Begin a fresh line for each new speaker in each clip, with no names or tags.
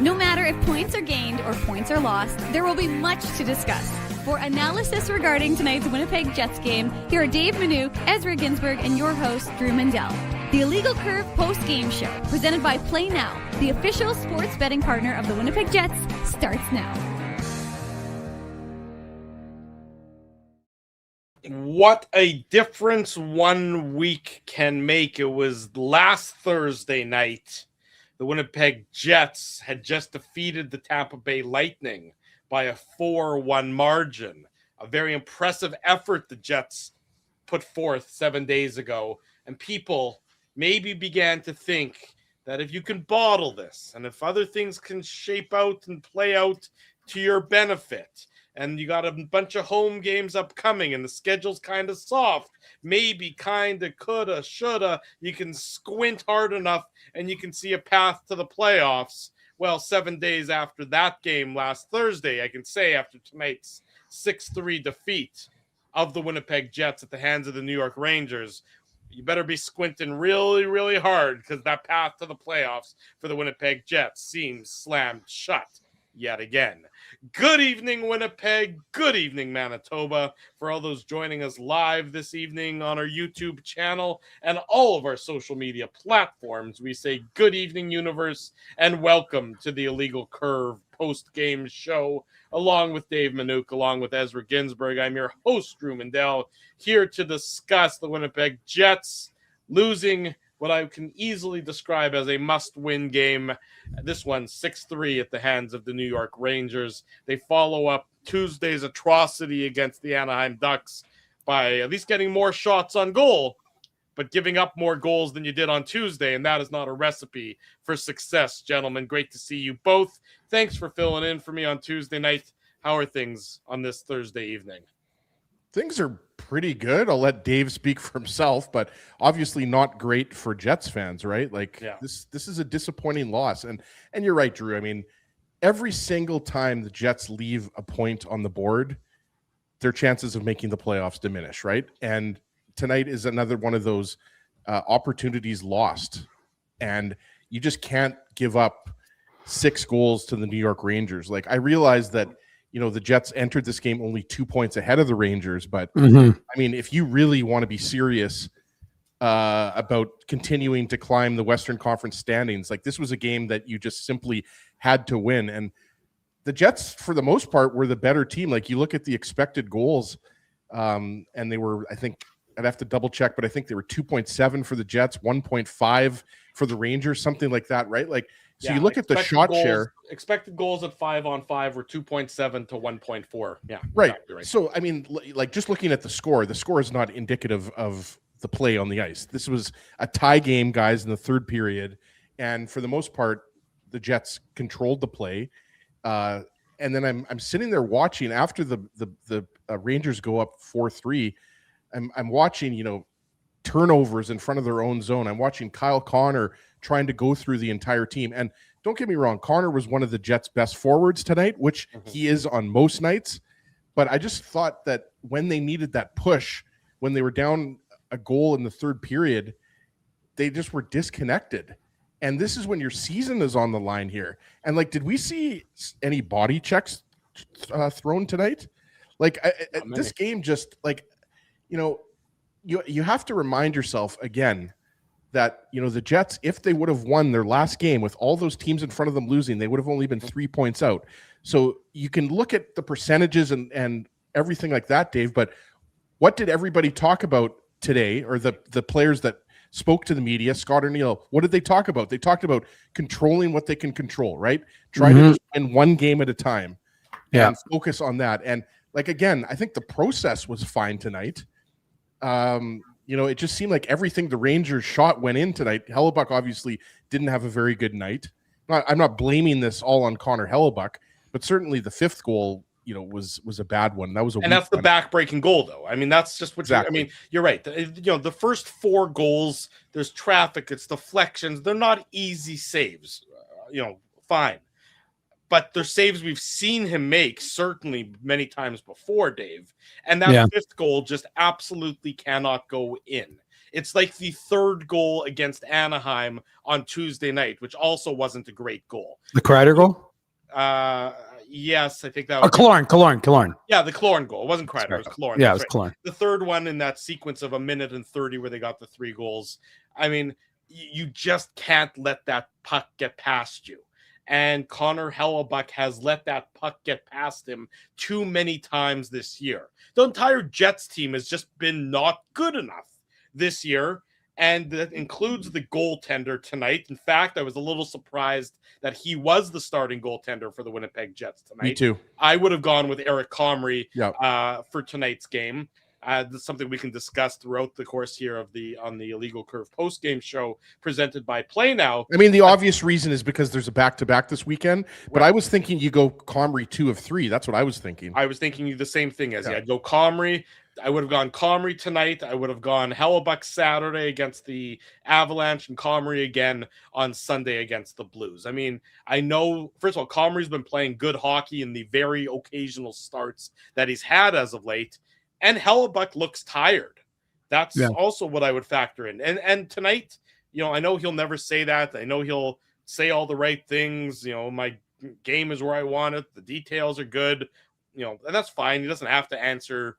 No matter if points are gained or points are lost, there will be much to discuss. For analysis regarding tonight's Winnipeg Jets game, here are Dave Manouk, Ezra Ginsburg, and your host, Drew Mandel. The Illegal Curve post-game show, presented by Play Now, the official sports betting partner of the Winnipeg Jets, starts now.
What a difference 1 week can make. It was last Thursday night. The Winnipeg Jets had just defeated the Tampa Bay Lightning by a 4-1 margin. A very impressive effort the Jets put forth 7 days ago. And people maybe began to think that if you can bottle this and if other things can shape out and play out to your benefit, and you got a bunch of home games upcoming and the schedule's kind of soft, maybe, kind of, coulda, shoulda, you can squint hard enough and you can see a path to the playoffs. Well, 7 days after that game last Thursday, I can say after tonight's 6-3 defeat of the Winnipeg Jets at the hands of the New York Rangers, you better be squinting really, really hard because that path to the playoffs for the Winnipeg Jets seems slammed shut yet again. Good evening, Winnipeg. Good evening, Manitoba. For all those joining us live this evening on our YouTube channel and all of our social media platforms, we say good evening, universe, and welcome to the Illegal Curve post-game show. Along with Dave Manouk, along with Ezra Ginsburg, I'm your host, Drew Mandel, here to discuss the Winnipeg Jets losing what I can easily describe as a must-win game. This one, 6-3 at the hands of the New York Rangers. They follow up Tuesday's atrocity against the Anaheim Ducks by at least getting more shots on goal, but giving up more goals than you did on Tuesday, and that is not a recipe for success, gentlemen. Great to see you both. Thanks for filling in for me on Tuesday night. How are things on this Thursday evening?
Things are pretty good. I'll let Dave speak for himself, but obviously not great for Jets fans, right? Like, yeah. This is a disappointing loss. And you're right, Drew. I mean, every single time the Jets leave a point on the board, their chances of making the playoffs diminish, right? And tonight is another one of those opportunities lost. And you just can't give up 6 goals to the New York Rangers. Like, I realize that, you know, the Jets entered this game only 2 points ahead of the Rangers. But, I mean, if you really want to be serious about continuing to climb the Western Conference standings, like, this was a game that you just simply had to win. And the Jets, for the most part, were the better team. Like, you look at the expected goals, and they were, I think, I'd have to double check, but I think they were 2.7 for the Jets, 1.5 for the Rangers, something like that, right? Like, so you look at the shot share.
Expected goals at 5-on-5 were 2.7 to 1.4. Yeah,
right.
Exactly right.
So, I mean, like, just looking at the score is not indicative of the play on the ice. This was a tie game, guys, in the third period. And for the most part, the Jets controlled the play. And then I'm sitting there watching after the Rangers go up 4-3. I'm watching, you know, turnovers in front of their own zone. I'm watching Kyle Connor trying to go through the entire team. And don't get me wrong, Connor was one of the Jets' best forwards tonight, which he is on most nights. But I just thought that when they needed that push, when they were down a goal in the third period, they just were disconnected. And this is when your season is on the line here. And, like, did we see any body checks thrown tonight? Like, this game just, like, you know, you have to remind yourself again that, you know, the Jets, if they would have won their last game with all those teams in front of them losing, they would have only been 3 points out. So you can look at the percentages and everything like that, Dave, but what did everybody talk about today, or the players that spoke to the media, Scott Arneal, what did they talk about? They talked about controlling what they can control, right? Try to just win one game at a time and focus on that. And, like, again, I think the process was fine tonight. You know, it just seemed like everything the Rangers shot went in tonight. Hellebuck obviously didn't have a very good night. I'm not blaming this all on Connor Hellebuck, but certainly the fifth goal, you know, was a bad one. That was
and that's the back-breaking goal, though. I mean, that's just what
exactly.
I mean, you're right. You know, the first 4 goals, there's traffic, it's deflections. They're not easy saves. You know, fine. But they're saves we've seen him make certainly many times before, Dave. And that fifth goal just absolutely cannot go in. It's like the third goal against Anaheim on Tuesday night, which also wasn't a great goal.
The Kreider goal?
Yes, I think that was
Killorn.
Yeah, the Killorn goal. It wasn't Kreider, it was Killorn.
Yeah, it was Killorn.
The third one in that sequence of 1:30 where they got the 3 goals. I mean, you just can't let that puck get past you. And Connor Hellebuck has let that puck get past him too many times this year. The entire Jets team has just been not good enough this year, and that includes the goaltender tonight. In fact, I was a little surprised that he was the starting goaltender for the Winnipeg Jets tonight.
Me too.
I would have gone with Eric Comrie
Yeah.
For tonight's game. This is something we can discuss throughout the course here of on the Illegal Curve post-game show presented by Play Now.
I mean, the obvious reason is because there's a back-to-back this weekend, but I was thinking you go Comrie 2 of 3. That's what I was thinking.
I was thinking the same thing as you. I'd go Comrie. I would have gone Comrie tonight. I would have gone Hellebuck Saturday against the Avalanche and Comrie again on Sunday against the Blues. I mean, I know, first of all, Comrie's been playing good hockey in the very occasional starts that he's had as of late. And Hellebuck looks tired. That's also what I would factor in. And tonight, I know he'll never say that. I know he'll say all the right things. My game is where I want it. The details are good. And that's fine. He doesn't have to answer.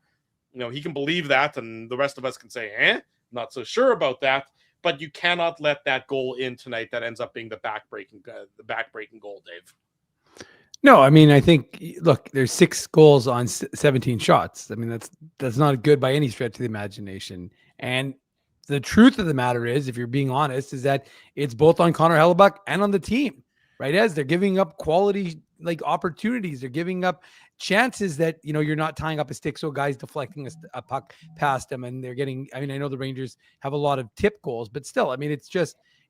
He can believe that, and the rest of us can say, not so sure about that. But you cannot let that goal in tonight that ends up being the back-breaking goal, Dave.
No, I mean, I think, look, there's 6 goals on 17 shots. I mean, that's not good by any stretch of the imagination. And the truth of the matter is, if you're being honest, is that it's both on Connor Hellebuck and on the team, right? As they're giving up quality, opportunities, they're giving up chances that, you're not tying up a stick, so guys deflecting a puck past them, and they're getting, I know the Rangers have a lot of tip goals, but still, I mean,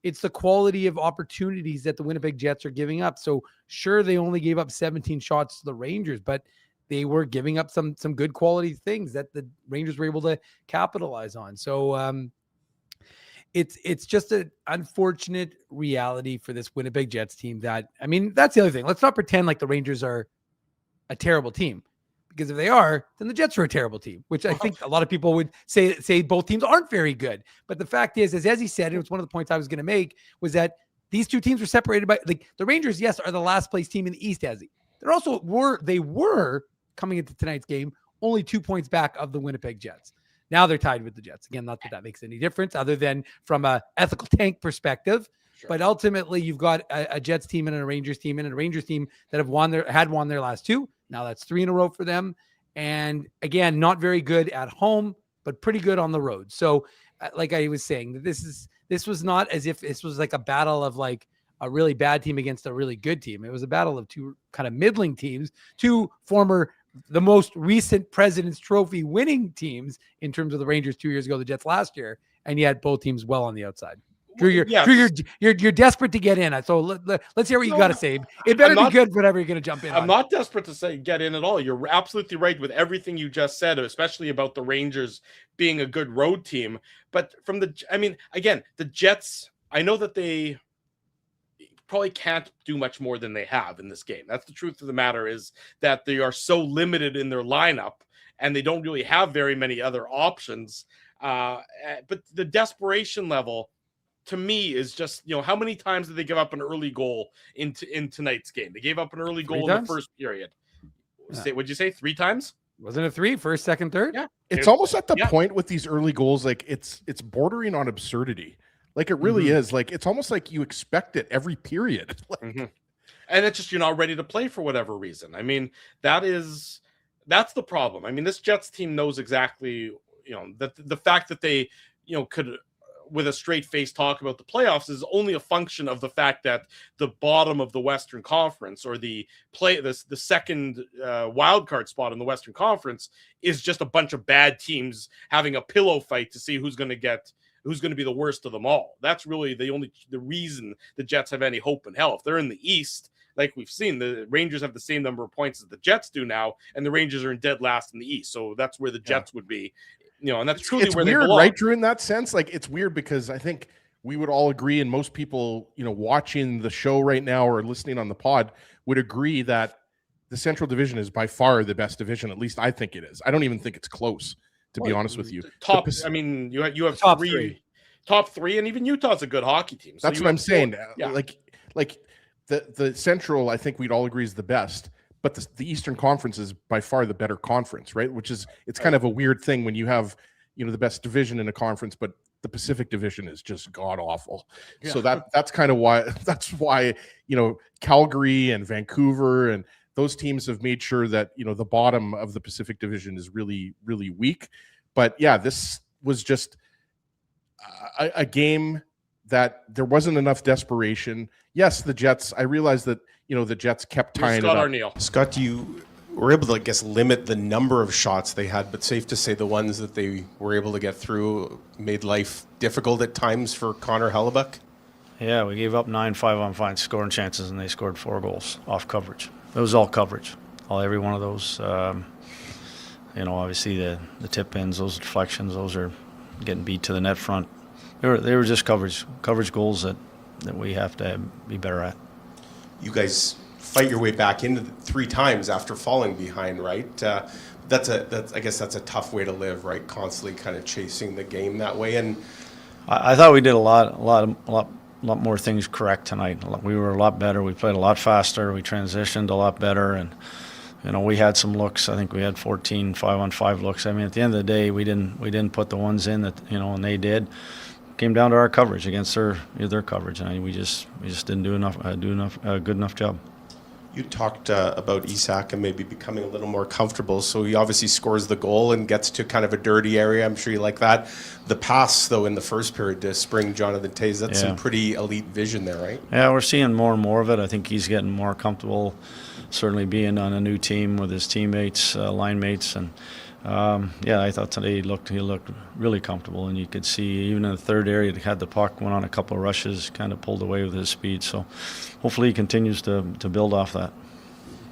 it's the quality of opportunities that the Winnipeg Jets are giving up. So sure, they only gave up 17 shots to the Rangers, but they were giving up some good quality things that the Rangers were able to capitalize on. So it's just an unfortunate reality for this Winnipeg Jets team that, that's the other thing. Let's not pretend like the Rangers are a terrible team. Because if they are, then the Jets are a terrible team, which I think a lot of people would say both teams aren't very good. But the fact is, as he said, and it's one of the points I was going to make, was that these two teams were separated by, the Rangers, yes, are the last place team in the East, they were coming into tonight's game only 2 points back of the Winnipeg Jets. Now they're tied with the Jets. Again, not that makes any difference other than from a ethical tank perspective. Sure. But ultimately, you've got a Jets team and a Rangers team that have won their last 2. Now that's 3 in a row for them. And again, not very good at home, but pretty good on the road. So like I was saying, this was not as if this was like a battle of like a really bad team against a really good team. It was a battle of 2 kind of middling teams, 2 the most recent President's Trophy winning teams in terms of the Rangers 2 years ago, the Jets last year. And yet both teams well on the outside. Drew, you're desperate to get in. So let's hear what you got to say. It better be good, whatever you're going to jump in.
I'm not desperate to say get in at all. You're absolutely right with everything you just said, especially about the Rangers being a good road team. But the Jets, I know that they probably can't do much more than they have in this game. That's the truth of the matter, is that they are so limited in their lineup and they don't really have very many other options. But the desperation level, to me, is just, how many times did they give up an early goal in tonight's game? They gave up an early goal in the first period. Yeah. What'd you say? 3 times?
Wasn't it 3? First, second, third?
Yeah.
It's almost at the point with these early goals, like it's bordering on absurdity. Like it really is. Like it's almost like you expect it every period.
And it's just, you're not ready to play for whatever reason. That's the problem. This Jets team knows exactly, that the fact that they, could, with a straight face, talk about the playoffs is only a function of the fact that the bottom of the Western Conference, or the second wild card spot in the Western Conference, is just a bunch of bad teams having a pillow fight to see who's going to be the worst of them all. That's really the reason the Jets have any hope in hell. If they're in the East, like we've seen, the Rangers have the same number of points as the Jets do now, and the Rangers are in dead last in the East. So that's where the Jets would be. And that's truly where
weird,
they belong.
Right, Drew, in that sense? Like, it's weird because I think we would all agree, and most people, watching the show right now or listening on the pod would agree that the Central Division is by far the best division. At least I think it is. I don't even think it's close to be honest with you.
Top, I mean, you have
Top
top three, and even Utah's a good hockey team. So
That's what I'm saying.
Yeah.
Like the Central, I think we'd all agree is the best, but the Eastern Conference is by far the better conference, right? Which is, it's kind of a weird thing when you have, the best division in a conference, but the Pacific Division is just god awful. Yeah. So that's kind of why Calgary and Vancouver and those teams have made sure that the bottom of the Pacific Division is really, really weak. But yeah, this was just a game that there wasn't enough desperation. Yes, the Jets, I realized that the Jets kept tying
Scott
it up.
Arneal.
Scott, you were able to, I guess, limit the number of shots they had, but safe to say the ones that they were able to get through made life difficult at times for Connor Hellebuck?
Yeah, we gave up 9 5-on-5 scoring chances, and they scored 4 goals off coverage. It was all coverage, every one of those. Obviously the tip ins, those deflections, those are getting beat to the net front. They were just coverage goals that we have to be better at.
You guys fight your way back into 3 times after falling behind, right? I guess that's a tough way to live, right? Constantly kind of chasing the game that way. And
I thought we did a lot more things correct tonight. We were a lot better. We played a lot faster. We transitioned a lot better, and we had some looks. I think we had 14 5-on-5 looks. I mean, at the end of the day, we didn't put the ones in that and they did. Came down to our coverage against their coverage, and we just didn't do a good enough job.
You talked about Isak and maybe becoming a little more comfortable. So he obviously scores the goal and gets to kind of a dirty area. I'm sure you like that. The pass, though, in the first period to spring Jonathan Toews, that's some pretty elite vision there, right? Yeah,
we're seeing more and more of it. I think he's getting more comfortable, certainly being on a new team with his teammates, line mates. And, I thought today he looked really comfortable. And you could see even in the third area, he had the puck, went on a couple of rushes, kind of pulled away with his speed. So hopefully he continues to build off that.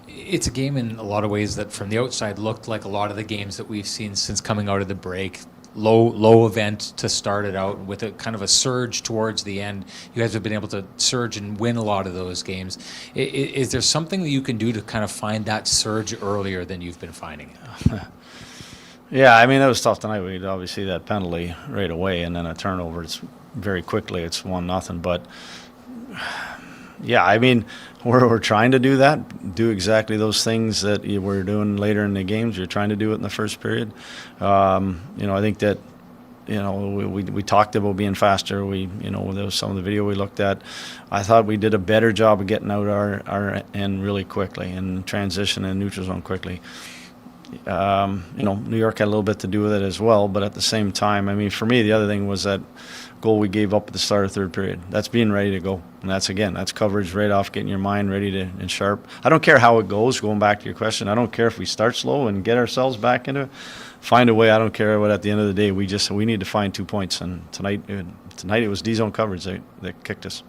It's a game in a lot of ways that from the outside looked like a lot of the games that we've seen since coming out of the break. Low event to start it out with a kind of a surge towards the end. You guys have been able to surge and win a lot of those games. Is there something that you can do to kind of find that surge earlier than you've been finding it?
Yeah, I mean, it was tough tonight. We'd obviously that penalty right away, and then a turnover. It's very quickly. It's 1-0. But yeah, I mean, we're trying to do that, do exactly those things that you were doing later in the games. You're trying to do it in the first period. I think that we talked about being faster. There was some of the video we looked at. I thought we did a better job of getting out our end really quickly and transition in neutral zone quickly. New York had a little bit to do with it as well, but at the same time, I mean, for me, the other thing was that goal we gave up at the start of third period. That's being ready to go, and that's coverage right off, getting your mind ready and sharp. I don't care how it goes. Going back to your question, I don't care if we start slow and get ourselves back into it. Find a way. I don't care. But at the end of the day, we need to find 2 points, and tonight it was D-zone coverage that kicked us.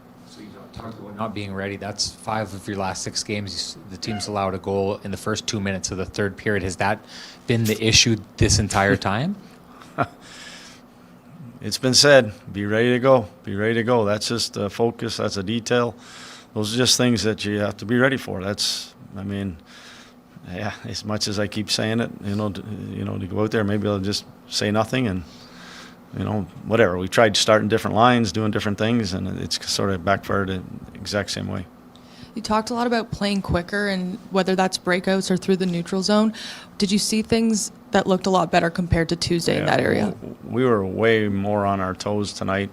Talked about not being ready. That's 5 of your last 6 games. The team's allowed a goal in the first 2 minutes of the third period. Has that been the issue this entire time?
It's been said, be ready to go. Be ready to go. That's just a focus. That's a detail. Those are just things that you have to be ready for. As much as I keep saying it, to go out there, maybe I'll just say nothing and whatever. We tried starting different lines, doing different things, and it's sort of backfired the exact same way.
You talked a lot about playing quicker, and whether that's breakouts or through the neutral zone. Did you see things that looked a lot better compared to Tuesday in that area?
We were way more on our toes tonight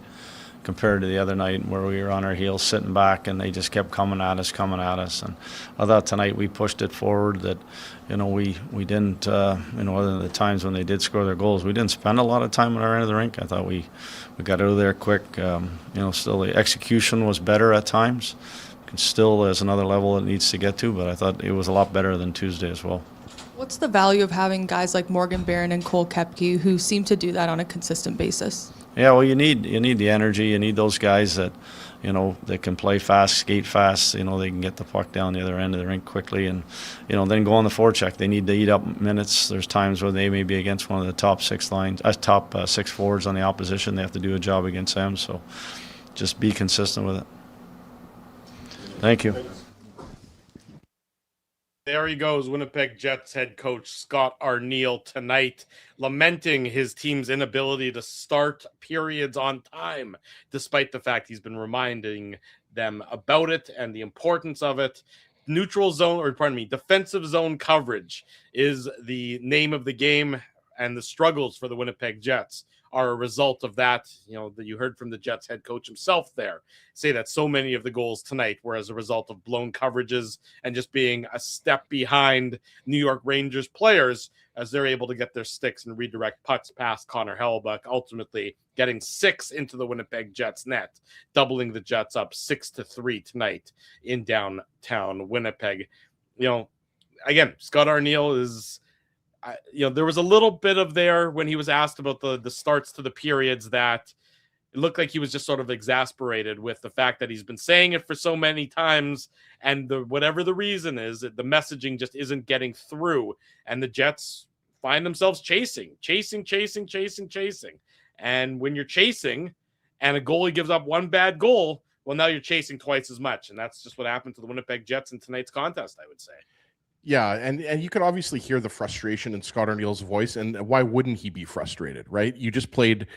compared to the other night where we were on our heels sitting back and they just kept coming at us. And I thought tonight we pushed it forward that, we didn't, other than the times when they did score their goals, we didn't spend a lot of time at our end of the rink. I thought we got out of there quick. Still the execution was better at times. Still there's another level it needs to get to, but I thought it was a lot better than Tuesday as well.
What's the value of having guys like Morgan Barron and Cole Koepke who seem to do that on a consistent basis?
Yeah, well, you need the energy. You need those guys that, that can play fast, skate fast. They can get the puck down the other end of the rink quickly, and then go on the forecheck. They need to eat up minutes. There's times where they may be against one of the top 6 forwards on the opposition. They have to do a job against them. So, just be consistent with it. Thank you.
There he goes, Winnipeg Jets head coach Scott Arneal tonight, lamenting his team's inability to start periods on time, despite the fact he's been reminding them about it and the importance of it. Defensive zone coverage is the name of the game, and the struggles for the Winnipeg Jets are a result of that. That you heard from the Jets head coach himself there say that so many of the goals tonight were as a result of blown coverages and just being a step behind New York Rangers players as they're able to get their sticks and redirect pucks past Connor Hellebuyck, ultimately getting 6 into the Winnipeg Jets net, doubling the Jets up 6-3 tonight in downtown Winnipeg. Again, Scott Arneal is there was a little bit of there when he was asked about the starts to the periods that it looked like he was just sort of exasperated with the fact that he's been saying it for so many times, and whatever the reason is, the messaging just isn't getting through, and the Jets find themselves chasing. And when you're chasing and a goalie gives up one bad goal, well, now you're chasing twice as much, and that's just what happened to the Winnipeg Jets in tonight's contest, I would say.
Yeah, and you could obviously hear the frustration in Scott Arneal's voice, and why wouldn't he be frustrated, right? You just played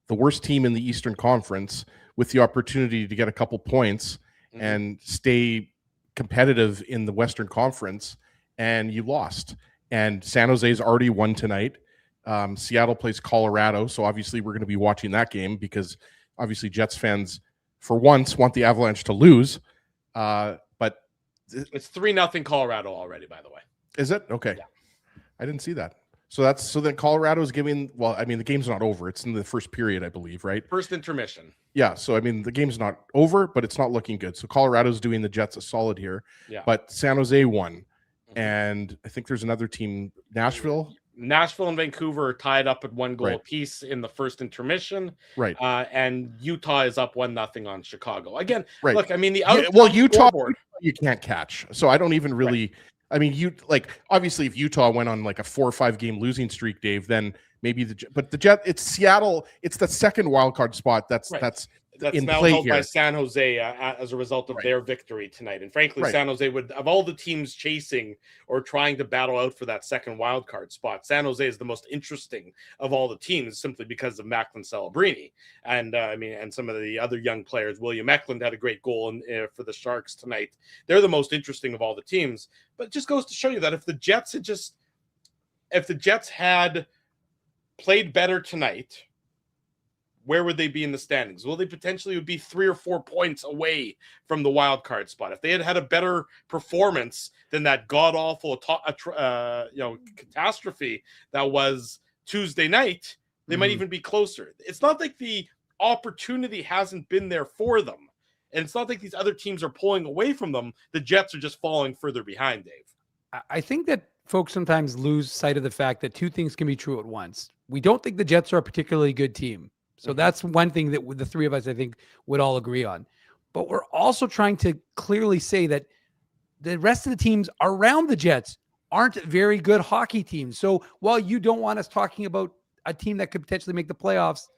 the worst team in the Eastern Conference with the opportunity to get a couple points and stay competitive in the Western Conference, and you lost. And San Jose's already won tonight. Seattle plays Colorado, so obviously we're going to be watching that game because obviously Jets fans, for once, want the Avalanche to lose. But
it's 3-0 Colorado already, by the way.
Is it? Okay.
Yeah.
I didn't see that. So then Colorado's giving, the game's not over. It's in the first period, I believe, right?
First intermission.
Yeah. So, the game's not over, but it's not looking good. So Colorado's doing the Jets a solid here.
Yeah.
But San Jose won. And I think there's another team, Nashville
and Vancouver are tied up at 1 goal apiece in the first intermission.
Right.
And Utah is up 1-0 on Chicago. Again,
right.
Look,
Utah, you can't catch. So I don't even really, obviously if Utah went on like a 4 or 5 game losing streak, Dave, then maybe the Jet, it's Seattle. It's the second wild card spot. That's in
now
play
held
here
by San Jose as a result of their victory tonight. And frankly, San Jose would, of all the teams chasing or trying to battle out for that second wild card spot, San Jose is the most interesting of all the teams simply because of Macklin Celebrini. And and some of the other young players. William Eklund had a great goal for the Sharks tonight. They're the most interesting of all the teams. But it just goes to show you that if the Jets had played better tonight, where would they be in the standings? Well, they potentially would be 3 or 4 points away from the wild card spot. If they had a better performance than that god-awful catastrophe that was Tuesday night, they might even be closer. It's not like the opportunity hasn't been there for them. And it's not like these other teams are pulling away from them. The Jets are just falling further behind, Dave.
I think that folks sometimes lose sight of the fact that 2 things can be true at once. We don't think the Jets are a particularly good team. So that's one thing that the 3 of us, I think, would all agree on. But we're also trying to clearly say that the rest of the teams around the Jets aren't very good hockey teams. So while you don't want us talking about a team that could potentially make the playoffs,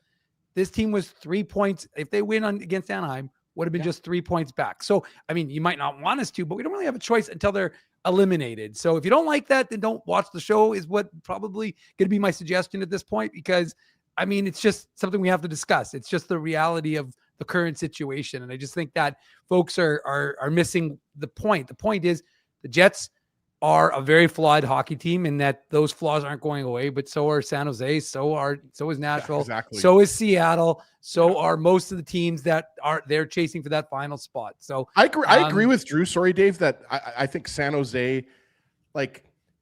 this team was 3 points. If they win against Anaheim, would have been just 3 points back. So, you might not want us to, but we don't really have a choice until they're eliminated. So if you don't like that, then don't watch the show is what probably going to be my suggestion at this point, because it's just something we have to discuss. It's just the reality of the current situation. And I just think that folks are missing the point. The point is the Jets are a very flawed hockey team in that those flaws aren't going away, but so are San Jose. So is Nashville.
Exactly.
So is Seattle. So are most of the teams that they're chasing for that final spot. So
I agree with Drew. Sorry, Dave, that I think San Jose,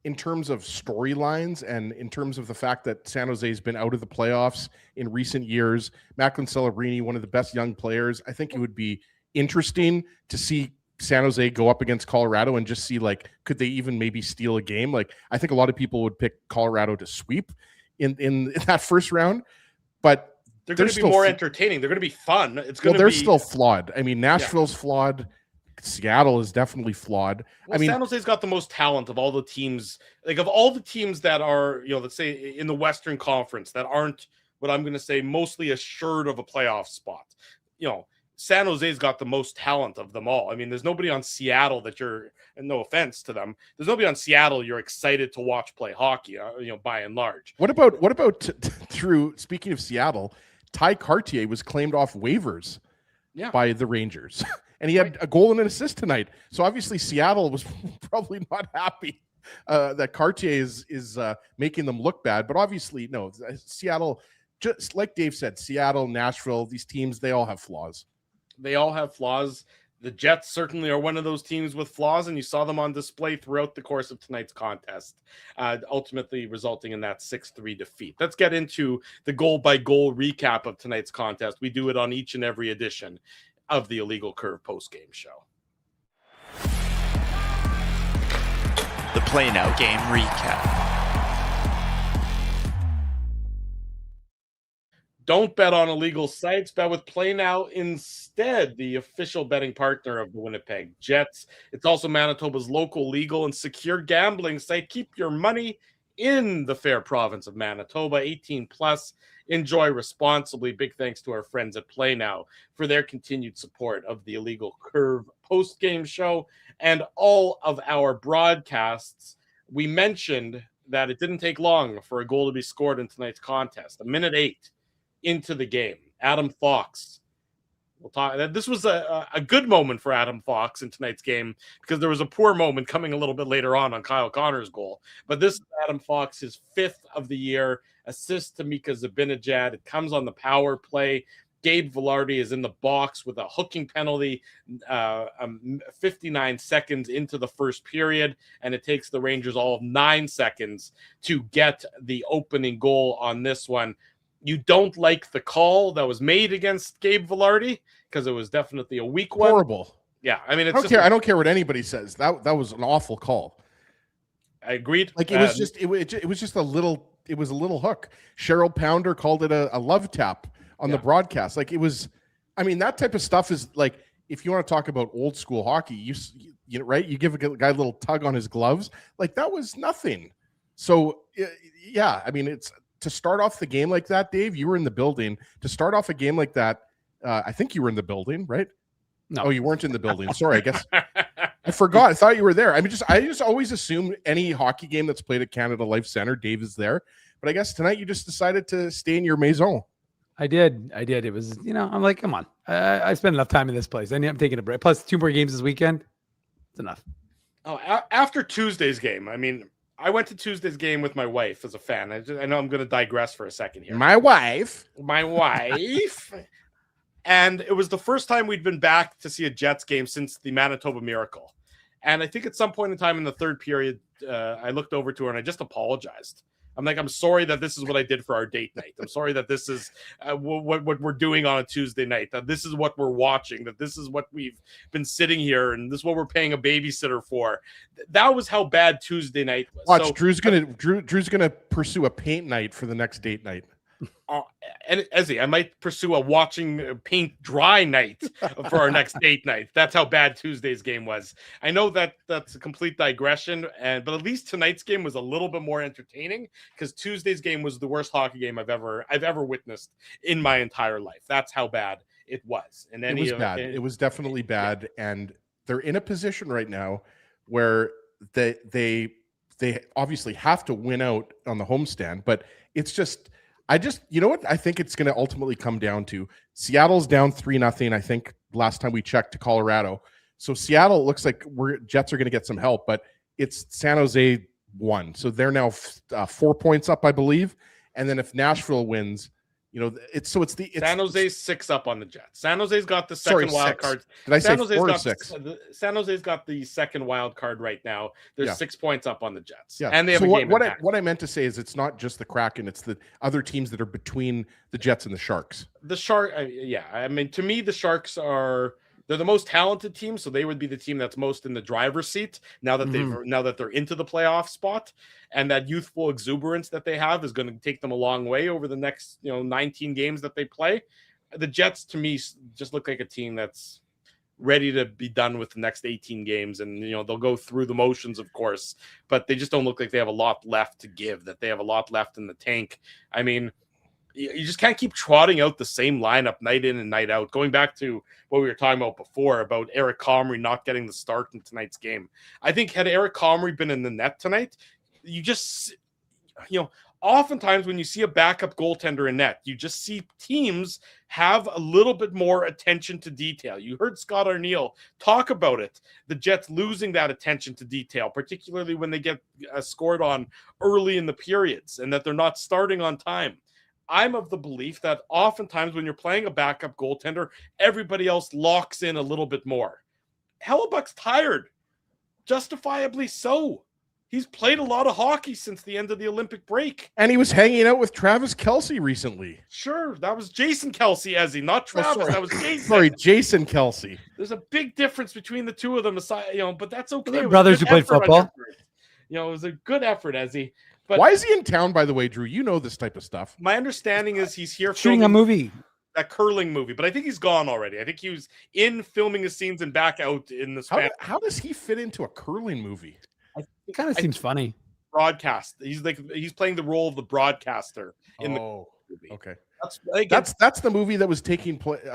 in terms of storylines and in terms of the fact that San Jose has been out of the playoffs in recent years, Macklin Celebrini, one of the best young players, I think it would be interesting to see San Jose go up against Colorado and just see, could they even maybe steal a game? I think a lot of people would pick Colorado to sweep in that first round, but
they're going to be more entertaining. They're going to be fun.
They're still flawed. Nashville's flawed. Seattle is definitely flawed.
San Jose's got the most talent of all the teams. Of all the teams that are, let's say in the Western Conference that aren't what I'm going to say mostly assured of a playoff spot. San Jose's got the most talent of them all. I mean, there's nobody on Seattle that you're, and no offense to them, there's nobody on Seattle you're excited to watch play hockey, by and large.
What about through, speaking of Seattle, Ty Cartier was claimed off waivers by the Rangers, and he had a goal and an assist tonight. So obviously Seattle was probably not happy that Cartier is making them look bad. But obviously, no, Seattle, just like Dave said, Seattle, Nashville, these teams, they all have flaws.
They all have flaws. The Jets certainly are one of those teams with flaws, and you saw them on display throughout the course of tonight's contest, ultimately resulting in that 6-3 defeat. Let's get into the goal-by-goal recap of tonight's contest. We do it on each and every edition of the Illegal Curve post-game show.
The Play Now game recap.
Don't bet on illegal sites. Bet with Play Now instead, the official betting partner of the Winnipeg Jets. It's also Manitoba's local, legal, and secure gambling site. Keep your money in the fair province of Manitoba. 18 plus. Enjoy responsibly. Big thanks to our friends at Play Now for their continued support of the Illegal Curve post-game show and all of our broadcasts. We mentioned that it didn't take long for a goal to be scored in tonight's contest. 1:08 into the game. Adam Fox. We'll talk. This was a good moment for Adam Fox in tonight's game because there was a poor moment coming a little bit later on Kyle Connor's goal. But this is Adam Fox, his 5th of the year, assist to Mika Zibanejad. It comes on the power play. Gabe Valardi is in the box with a hooking penalty 59 seconds into the first period, and it takes the Rangers all of 9 seconds to get the opening goal on this one. You don't like the call that was made against Gabe Valardi because it was definitely a weak one.
Horrible.
Yeah, I mean,
I don't care what anybody says. That was an awful call.
I agreed.
Like it was just it was just a little hook. Cheryl Pounder called it a love tap on the broadcast. Like it was. I mean, that type of stuff is like, if you want to talk about old school hockey, you right, you give a guy a little tug on his gloves. Like that was nothing. So yeah, I mean, it's. To start off the game like that, Dave, you were in the building. To start off a game like that, I think you were in the building, right?
No.
Oh, you weren't in the building. Sorry, I guess I forgot. I thought you were there. I mean, I just always assume any hockey game that's played at Canada Life Center, Dave is there. But I guess tonight you just decided to stay in your maison.
I did. It was, I'm like, come on. I spent enough time in this place. I'm taking a break. Plus 2 more games this weekend. It's enough.
Oh, after Tuesday's game, I mean, I went to Tuesday's game with my wife as a fan. I know I'm going to digress for a second here.
My wife.
And it was the first time we'd been back to see a Jets game since the Manitoba Miracle. And I think at some point in time in the third period, I looked over to her and I just apologized. I'm like, I'm sorry that this is what I did for our date night. I'm sorry that this is what we're doing on a Tuesday night, that this is what we're watching, that this is what we've been sitting here, and this is what we're paying a babysitter for. That was how bad Tuesday night was.
Watch,
so,
Drew's gonna pursue a paint night for the next date night.
And Ezzy, I might pursue a watching paint dry night for our next date night. That's how bad Tuesday's game was. I know that that's a complete digression, but at least tonight's game was a little bit more entertaining because Tuesday's game was the worst hockey game I've ever witnessed in my entire life. That's how bad it was. And
it was bad. It was definitely bad, and they're in a position right now where they obviously have to win out on the homestand, but it's just. You know what I think it's going to ultimately come down to? Seattle's down 3-0, I think, last time we checked, to Colorado. So Seattle looks like Jets are going to get some help, but it's San Jose 1. So they're now 4 points up, I believe. And then if Nashville wins, it's
San Jose's 6 up on the Jets. San Jose's got the second wild card.
Did I say 4 or 6?
San Jose's got the second wild card right now. There's 6 points up on the Jets.
Yeah.
And they have a game
what I meant to say is it's not just the Kraken, it's the other teams that are between the Jets and the Sharks.
I mean, to me, the Sharks they're the most talented team, so they would be the team that's most in the driver's seat now that they're into the playoff spot, and that youthful exuberance that they have is going to take them a long way over the next 19 games that they play. The Jets, to me, just look like a team that's ready to be done with the next 18 games, and they'll go through the motions, of course, but they just don't look like they have a lot left to give, that they have a lot left in the tank. I mean, you just can't keep trotting out the same lineup night in and night out. Going back to what we were talking about before about Eric Comrie not getting the start in tonight's game. I think had Eric Comrie been in the net tonight, oftentimes when you see a backup goaltender in net, you just see teams have a little bit more attention to detail. You heard Scott Arneal talk about it, the Jets losing that attention to detail, particularly when they get scored on early in the periods and that they're not starting on time. I'm of the belief that oftentimes when you're playing a backup goaltender, everybody else locks in a little bit more. Hellebuck's tired, justifiably so. He's played a lot of hockey since the end of the Olympic break.
And he was hanging out with Travis Kelce recently.
Sure, that was Jason Kelce, Ezzy, not Travis. That was Jason.
Sorry, Jason Kelce.
There's a big difference between the two of them, but that's okay.
Brothers who played football.
It was a good effort, Ezzy. But
why is he in town, by the way, Drew? You know this type of stuff.
My understanding is he's here
shooting a movie.
That curling movie, but I think he's gone already. I think he was in filming his scenes and back out in the span.
How does he fit into a curling movie?
It kind of seems funny.
Broadcast. He's playing the role of the broadcaster in the movie.
Okay.
That's
the movie that was taking place.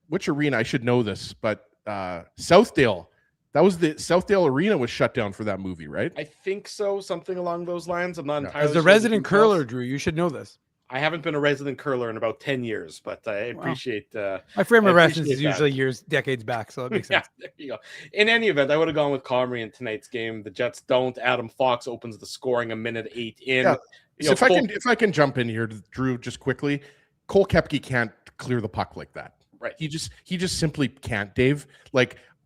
Which arena? I should know this, but Southdale. That was the Southdale Arena was shut down for that movie, right?
I think so. Something along those lines. I'm not entirely
As a resident curler, Drew, you should know this.
I haven't been a resident curler in about 10 years, but I appreciate
my frame of reference is usually decades back, so it makes sense.
Yeah, there you go. In any event, I would have gone with Comrie in tonight's game. The Jets don't. Adam Fox opens the scoring a minute 8 in.
Yeah. So if I can jump in here, Drew, just quickly, Cole Koepke can't clear the puck like that.
Right.
He just simply can't, Dave.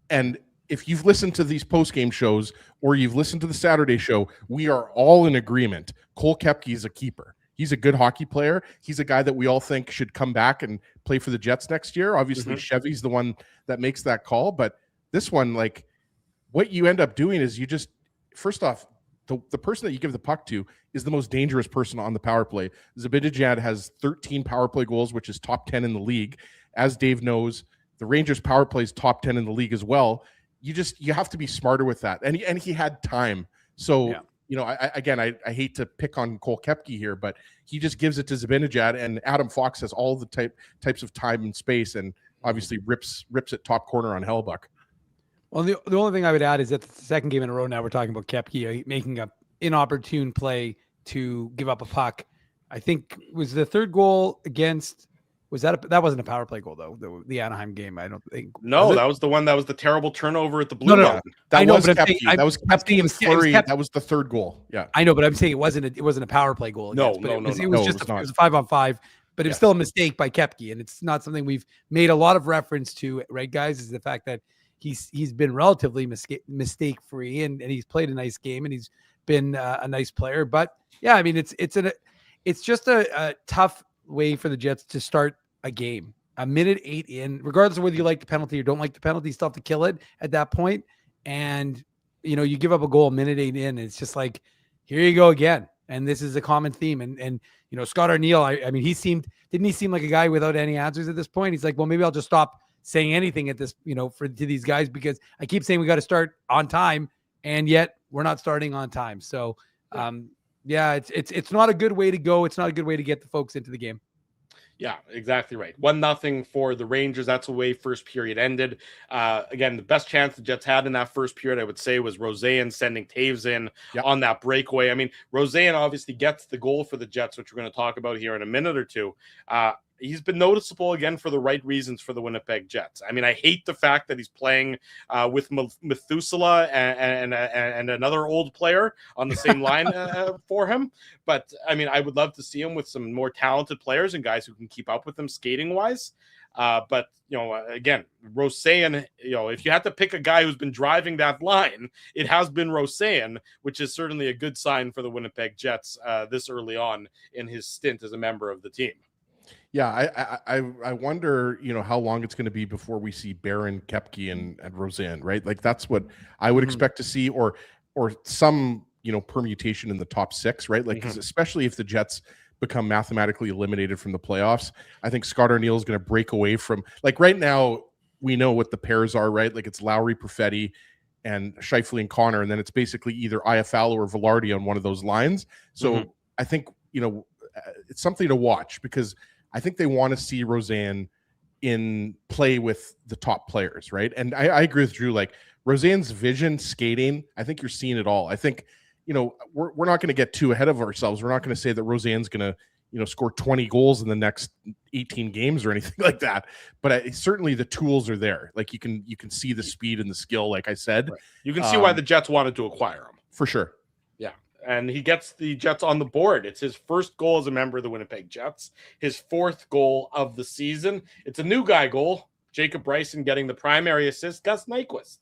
And if you've listened to these post-game shows or you've listened to the Saturday show, we are all in agreement. Cole Koepke is a keeper. He's a good hockey player. He's a guy that we all think should come back and play for the Jets next year. Obviously, Chevy's the one that makes that call. But this one, what you end up doing is first off, the person that you give the puck to is the most dangerous person on the power play. Zibanejad has 13 power play goals, which is top 10 in the league. As Dave knows, the Rangers power play is top 10 in the league as well. You have to be smarter with that. And he had time. So, I hate to pick on Cole Koepke here, but he just gives it to Zibanejad, and Adam Fox has all the types of time and space, and obviously rips it top corner on Hellebuck.
Well, the only thing I would add is that the second game in a row now we're talking about Koepke making an inopportune play to give up a puck. I think was the third goal against. That wasn't a power play goal though. The Anaheim game, I don't think.
No, that was the one that was the terrible turnover at the blue line.
That was Koepke. That was the third goal. Yeah,
I know, but I'm saying it wasn't a power play goal.
No,
it was just a 5-on-5. But it's still a mistake by Koepke, and it's not something we've made a lot of reference to, right, guys? Is the fact that he's been relatively mistake free, and he's played a nice game, and he's been a nice player. But yeah, I mean, it's just a tough way for the Jets to start a game. A minute 8 in, regardless of whether you like the penalty or don't like the penalty, you still have to kill it at that point. And you give up a goal a minute 8 in, and it's just like, here you go again. And this is a common theme. And Scott Arneal, I mean, didn't he seem like a guy without any answers at this point? He's like, well, maybe I'll just stop saying anything at this, to these guys, because I keep saying we got to start on time, and yet we're not starting on time. So it's not a good way to go. It's not a good way to get the folks into the game.
Yeah, exactly right. 1-0 for the Rangers. That's the way first period ended. Again, the best chance the Jets had in that first period, I would say, was Roseanne sending Taves in on that breakaway. I mean, Roseanne obviously gets the goal for the Jets, which we're going to talk about here in a minute or two. He's been noticeable again for the right reasons for the Winnipeg Jets. I mean, I hate the fact that he's playing with Methuselah and another old player on the same line for him. But I mean, I would love to see him with some more talented players and guys who can keep up with him skating wise. But again, Roseanne, if you had to pick a guy who's been driving that line, it has been Roseanne, which is certainly a good sign for the Winnipeg Jets this early on in his stint as a member of the team.
Yeah, I wonder, how long it's going to be before we see Barron, Koepke, and Roseanne, right? Like that's what I would expect to see, or some permutation in the top 6, right? Like 'cause especially if the Jets become mathematically eliminated from the playoffs, I think Scott Arneal is going to break away from, like, right now we know what the pairs are, right? Like it's Lowry, Perfetti, and Scheifele and Connor, and then it's basically either Iafallo or Valardi on one of those lines. So I think it's something to watch because I think they want to see Roseanne in play with the top players, right? And I agree with Drew. Like Roseanne's vision, skating, I think you're seeing it all. I think, we're not going to get too ahead of ourselves. We're not going to say that Roseanne's going to, score 20 goals in the next 18 games or anything like that. But certainly the tools are there. Like you can see the speed and the skill, like I said.
Right. You can see why the Jets wanted to acquire him.
For sure.
Yeah. And he gets the Jets on the board. It's his first goal as a member of the Winnipeg Jets, his fourth goal of the season. It's a new guy goal. Jacob Bryson getting the primary assist. Gus Nyquist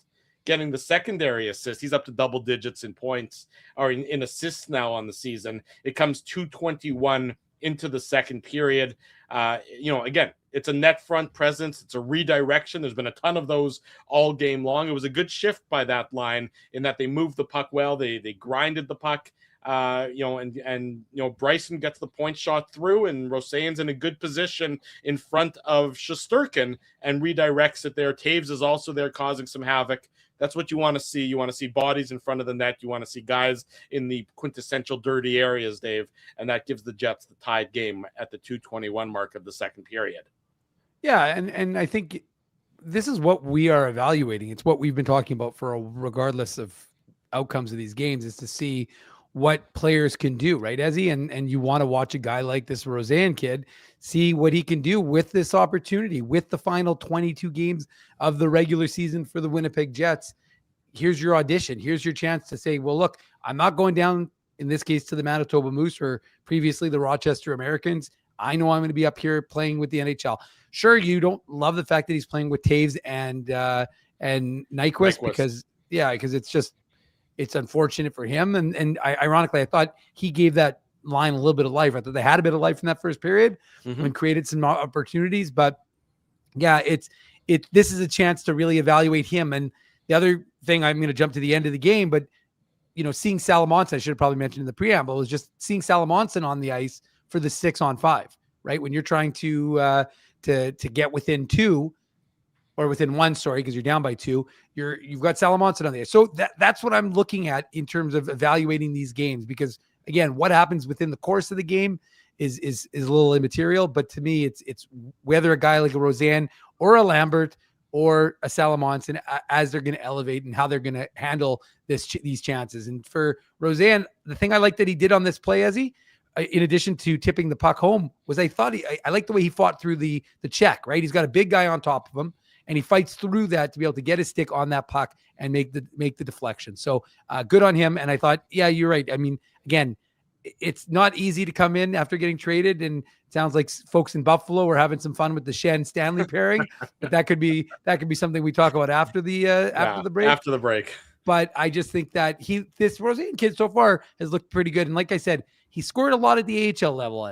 getting the secondary assist. He's up to double digits in points or in assists now on the season. It comes 2:21 into the second period. Again, it's a net front presence. It's a redirection. There's been a ton of those all game long. It was a good shift by that line in that they moved the puck well. They grinded the puck, Bryson gets the point shot through, and Roseanne's in a good position in front of Shesterkin and redirects it there. Taves is also there causing some havoc. That's what you want to see. You want to see bodies in front of the net. You want to see guys in the quintessential dirty areas, Dave, and that gives the Jets the tied game at the 2:21 mark of the second period.
Yeah, and I think this is what we are evaluating. It's what we've been talking about regardless of outcomes of these games, is to see what players can do, right, Ezzy? And you want to watch a guy like this Roseanne kid, see what he can do with this opportunity, with the final 22 games of the regular season for the Winnipeg Jets. Here's your audition. Here's your chance to say, well, look, I'm not going down, in this case, to the Manitoba Moose or previously the Rochester Americans. I know I'm going to be up here playing with the NHL. Sure, you don't love the fact that he's playing with Taves and Nyquist because it's unfortunate for him. And ironically, I thought he gave that line a little bit of life. I thought they had a bit of life in that first period and created some opportunities. But yeah, this is a chance to really evaluate him. And the other thing, I'm going to jump to the end of the game, but seeing Salamonson, I should have probably mentioned in the preamble, is just seeing Salamonson on the ice for the 6-on-5, right? When you're trying to get within 2 or within 1, because you're down by 2, you've got Salamonson on the ice. So that's what I'm looking at in terms of evaluating these games, because again, what happens within the course of the game is a little immaterial, but to me, it's whether a guy like a Roseanne or a Lambert or a Salamonson, as they're going to elevate and how they're going to handle these chances. And for Roseanne, the thing I like that he did on this play, Ezzy, in addition to tipping the puck home, was I like the way he fought through the check, right? He's got a big guy on top of him, and he fights through that to be able to get his stick on that puck and make the deflection. So good on him. And I thought, yeah, you're right. I mean, again, it's not easy to come in after getting traded, and it sounds like folks in Buffalo are having some fun with the Shen Stanley pairing, but that could be something we talk about after the break.
After the break.
But I just think that this Roseanne kid so far has looked pretty good. And like I said, he scored a lot at the AHL level,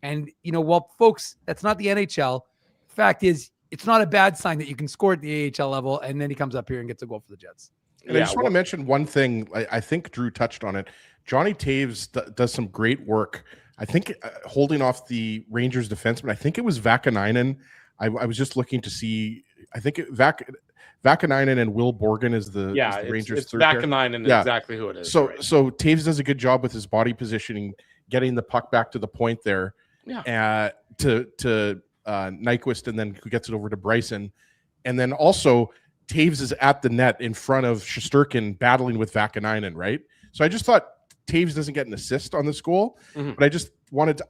and well, folks, that's not the NHL. Fact is, it's not a bad sign that you can score at the AHL level, and then he comes up here and gets a goal for the Jets.
And I just want to mention one thing. I think Drew touched on it. Johnny Taves does some great work. I think holding off the Rangers defenseman. I think it was Vakanainen. I was just looking to see. I think Vakanainen and Will Borgen is the Rangers
it's third. Vakanainen is exactly who it is.
So Taves does a good job with his body positioning, getting the puck back to the point there. Yeah. To Nyquist, and then who gets it over to Bryson, and then also Taves is at the net in front of Shesterkin battling with Vakanainen, right? So I just thought Taves doesn't get an assist on this goal, but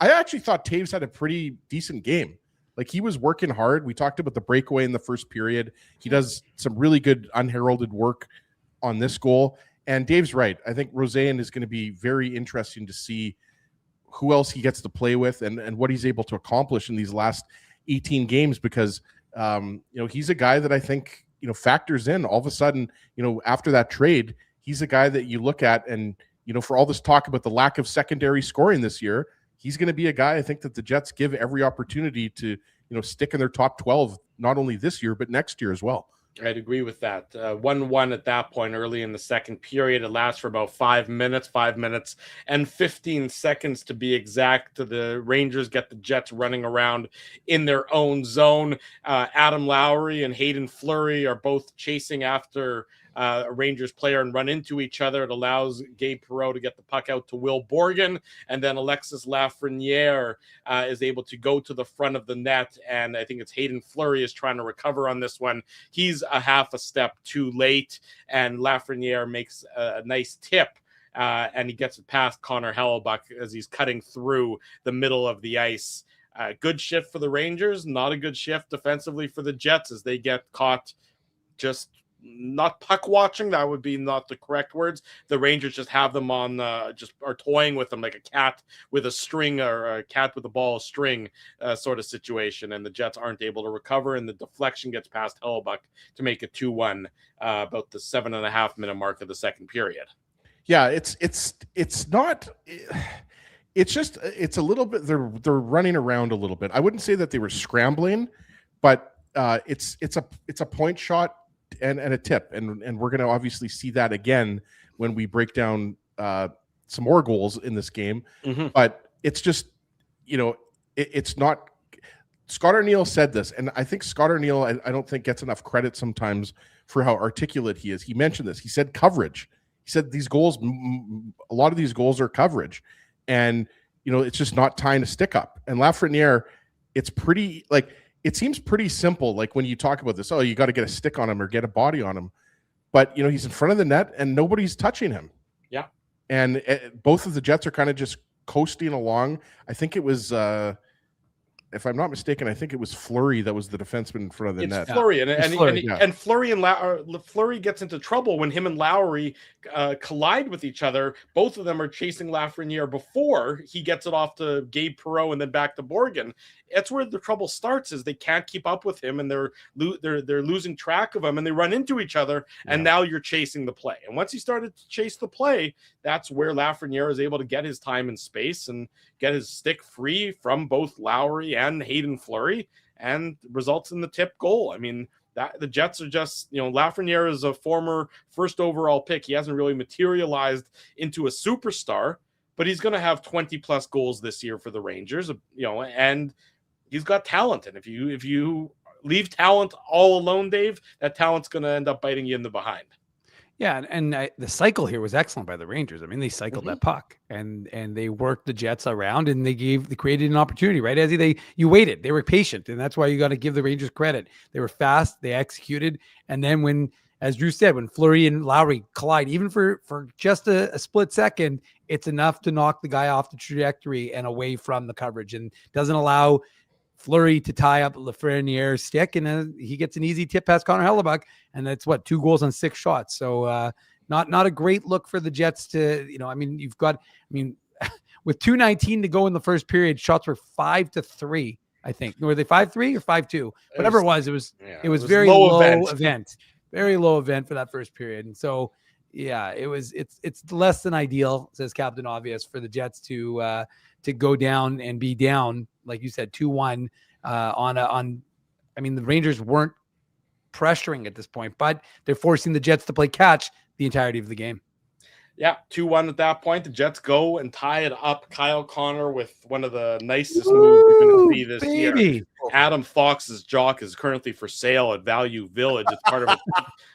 I actually thought Taves had a pretty decent game. Like, he was working hard. We talked about the breakaway in the first period. He does some really good unheralded work on this goal. And Dave's right. I think Roseanne is going to be very interesting to see who else he gets to play with and what he's able to accomplish in these last 18 games, because he's a guy that I think factors in all of a sudden. After that trade, he's a guy that you look at, and for all this talk about the lack of secondary scoring this year, he's going to be a guy I think that the Jets give every opportunity to stick in their top 12, not only this year but next year as well.
I'd agree with that. 1-1 at that point early in the second period. It lasts for about 5 minutes and 15 seconds to be exact. The Rangers get the Jets running around in their own zone. Adam Lowry and Hayden Fleury are both chasing after a Rangers player and run into each other. It allows Gabe Perreault to get the puck out to Will Borgen, and then Alexis Lafreniere is able to go to the front of the net, and I think it's Hayden Fleury is trying to recover on this one. He's a half a step too late, and Lafreniere makes a nice tip, and he gets it past Connor Hellebuck as he's cutting through the middle of the ice. Good shift for the Rangers, not a good shift defensively for the Jets as they get caught just not puck watching. That would be not the correct words. The Rangers just have them on, just are toying with them like a cat with a string, or a cat with a ball of string sort of situation. And the Jets aren't able to recover, and the deflection gets past Hellebuck to make it 2-1 about the 7.5 minute mark of the second period.
Yeah, it's not. It's just it's a little bit. They're running around a little bit. I wouldn't say that they were scrambling, but it's a point shot and a tip, and we're going to obviously see that again when we break down some more goals in this game.
Mm-hmm.
But it's just, it's not. Scott Arneal said this, and I think Scott Arneal, I don't think gets enough credit sometimes for how articulate he is. He mentioned this. He said coverage. He said these goals, a lot of these goals are coverage, and it's just not tying a stick up. And Lafreniere, it's pretty it seems pretty simple. Like when you talk about this, you got to get a stick on him or get a body on him, but he's in front of the net and nobody's touching him.
Yeah,
and both of the Jets are kind of just coasting along. I think it was. If I'm not mistaken, I think it was Fleury that was the defenseman in front of the net.
Fleury,
Yeah.
and Fleury and Fleury gets into trouble when him and Lowry collide with each other. Both of them are chasing Lafreniere before he gets it off to Gabe Perreault and then back to Borgen. That's where the trouble starts, is they can't keep up with him, and they're losing track of him, and they run into each other, and now you're chasing the play. And once he started to chase the play, that's where Lafreniere is able to get his time and space and get his stick free from both Lowry and Hayden Fleury, and results in the tip goal. I mean, that the Jets are just, Lafreniere is a former first overall pick. He hasn't really materialized into a superstar, but he's going to have 20 plus goals this year for the Rangers, and he's got talent. And if you leave talent all alone, Dave, that talent's going to end up biting you in the behind.
Yeah, and the cycle here was excellent by the Rangers. I mean, they cycled that puck, and they worked the Jets around, and they created an opportunity, right? You waited, they were patient, and that's why you got to give the Rangers credit. They were fast, they executed, and then when, as Drew said, when Fleury and Lowry collide, even for just a split second, it's enough to knock the guy off the trajectory and away from the coverage, and doesn't allow Fleury to tie up Lafreniere's stick, and he gets an easy tip past Connor Hellebuck, and that's 2 goals on 6 shots. So not a great look for the Jets to, with 2:19 to go in the first period, shots were 5-3, I think. Were they 5-3 or 5-2? Whatever it was very low event. Very low event for that first period. And so, yeah, it's less than ideal, says Captain Obvious, for the Jets to go down and be down, like you said, 2-1 the Rangers weren't pressuring at this point, but they're forcing the Jets to play catch the entirety of the game.
Yeah, 2-1 at that point. The Jets go and tie it up. Kyle Connor with one of the nicest moves we're going to see this year. Adam Fox's jock is currently for sale at Value Village. It's part of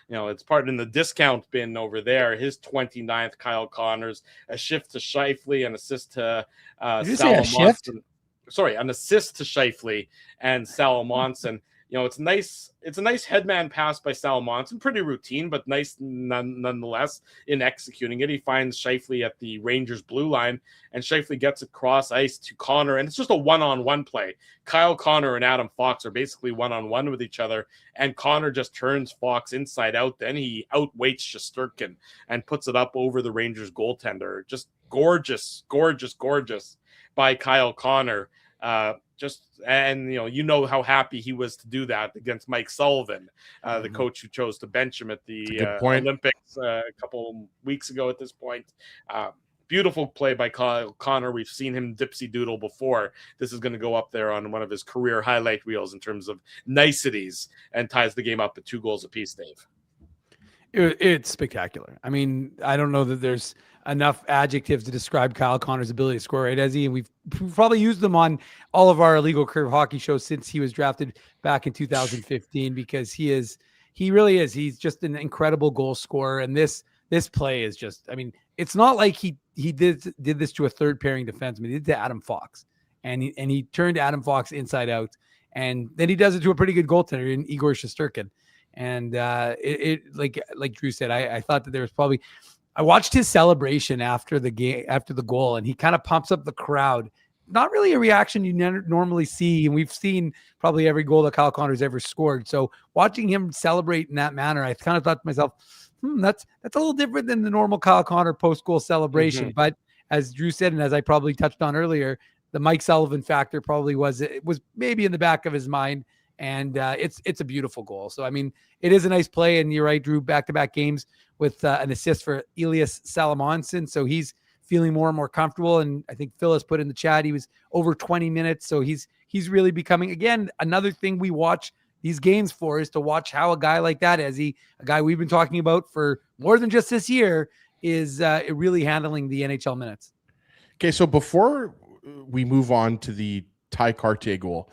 it's part in the discount bin over there. His 29th, Kyle Connor's, a shift to Scheifele, an assist to Salamonson. Sorry, an assist to Scheifele and Salamonson. It's nice. It's a nice headman pass by Salamonson, pretty routine, but nice nonetheless in executing it. He finds Scheifele at the Rangers blue line, and Scheifele gets across ice to Connor, and it's just a one-on-one play. Kyle Connor and Adam Fox are basically one-on-one with each other, and Connor just turns Fox inside out. Then he outweights Shesterkin and puts it up over the Rangers goaltender. Just gorgeous by Kyle Connor. How happy he was to do that against Mike Sullivan, the coach who chose to bench him at the Olympics a couple weeks ago at this point. Beautiful play by Kyle Connor. We've seen him dipsy doodle before. This is going to go up there on one of his career highlight reels in terms of niceties, and ties the game up at 2 goals apiece, Dave.
It's spectacular. I mean, I don't know that there's enough adjectives to describe Kyle Connor's ability to score, right, Ezzy? And we've probably used them on all of our Illegal Curve hockey shows since he was drafted back in 2015, because he is he really is. He's just an incredible goal scorer. And this play is just, I mean, it's not like he did this to a third pairing defenseman. He did to Adam Fox, and he turned Adam Fox inside out, and then he does it to a pretty good goaltender in Igor Shesterkin. And it like Drew said, I thought that there was probably, I watched his celebration after the game, after the goal, and he kind of pumps up the crowd. Not really a reaction you normally see, and we've seen probably every goal that Kyle Connor's ever scored. So watching him celebrate in that manner, I kind of thought to myself, that's a little different than the normal Kyle Connor post-goal celebration.
Mm-hmm.
But as Drew said, and as I probably touched on earlier, the Mike Sullivan factor probably was maybe in the back of his mind, and it's a beautiful goal. So I mean, it is a nice play, and you're right, Drew. Back-to-back games with an assist for Elias Salamonson, so he's feeling more and more comfortable. And I think Phyllis put in the chat, he was over 20 minutes. So he's really becoming, again, another thing we watch these games for, is to watch how a guy like that, a guy we've been talking about for more than just this year, is really handling the NHL minutes.
Okay, so before we move on to the Ty Cartier goal,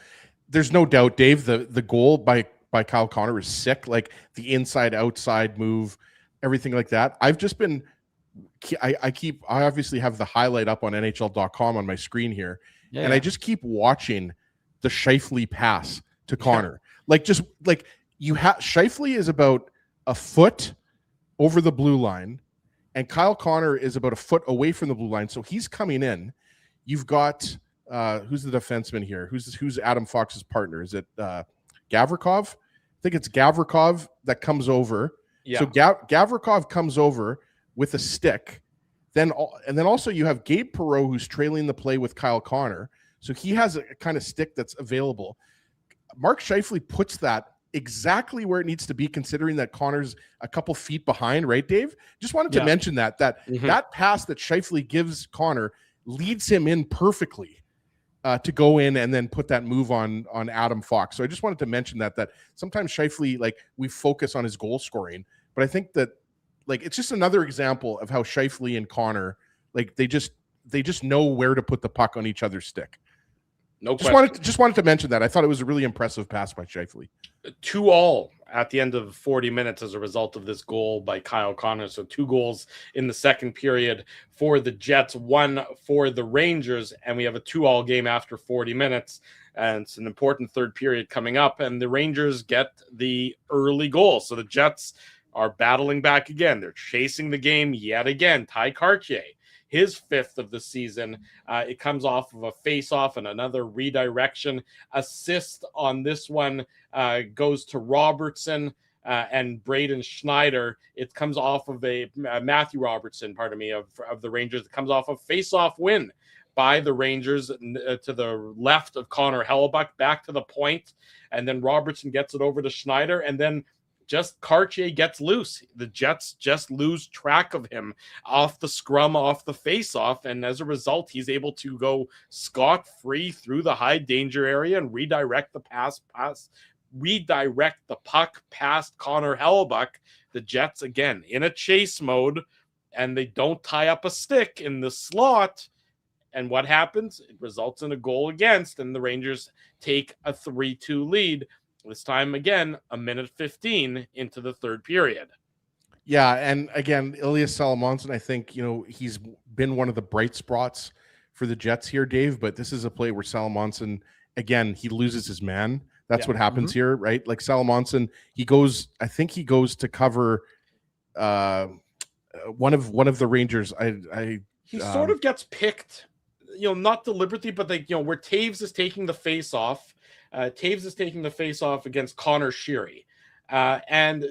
there's no doubt, Dave, the goal by Kyle Connor is sick. Like the inside outside move, everything like that. I've just been, I obviously have the highlight up on NHL.com on my screen here, and I just keep watching the Scheifele pass to Connor. Like, just like Scheifele is about a foot over the blue line, and Kyle Connor is about a foot away from the blue line. So he's coming in. You've got who's the defenseman here? Who's Adam Fox's partner? Is it Gavrikov? I think it's Gavrikov that comes over. Yeah. So Gavrikov comes over with a stick. And then also you have Gabe Perreault, who's trailing the play with Kyle Connor. So he has a kind of stick that's available. Mark Scheifele puts that exactly where it needs to be, considering that Connor's a couple feet behind, right, Dave? Just wanted to mention that pass that Scheifele gives Connor leads him in perfectly to go in and then put that move on Adam Fox. So I just wanted to mention that sometimes Scheifele, like, we focus on his goal scoring, but I think that, like, it's just another example of how Scheifele and Connor, like, they just know where to put the puck on each other's stick.
No
question. Just wanted to mention that. I thought it was a really impressive pass by Scheifele.
2-2 at the end of 40 minutes as a result of this goal by Kyle Connor. So 2 goals in the second period for the Jets, 1 for the Rangers, and we have a 2-2 game after 40 minutes. And it's an important third period coming up, and the Rangers get the early goal. So the Jets are battling back again. They're chasing the game yet again. Ty Cartier, his 5th of the season. It comes off of a face-off and another redirection. Assist on this one goes to Robertson and Braden Schneider. It comes off of Matthew Robertson, of the Rangers. It comes off a face-off win by the Rangers to the left of Connor Hellebuck, back to the point. And then Robertson gets it over to Schneider, and then just Cartier gets loose. The Jets just lose track of him off the scrum, off the face-off, and as a result, he's able to go scot-free through the high danger area and redirect the puck past Connor Hellebuck. The Jets, again, in a chase mode, and they don't tie up a stick in the slot. And what happens? It results in a goal against, and the Rangers take a 3-2 lead. This time, again, 1:15 into the third period.
Yeah, and again, Elias Salamonson, I think, he's been one of the bright spots for the Jets here, Dave, but this is a play where Salamonson, again, he loses his man. That's what happens here, right? Like Salamonson, he goes to cover one of the Rangers.
He sort of gets picked, not deliberately, but where Taves is taking the face off. Taves is taking the face-off against Connor Sheary. And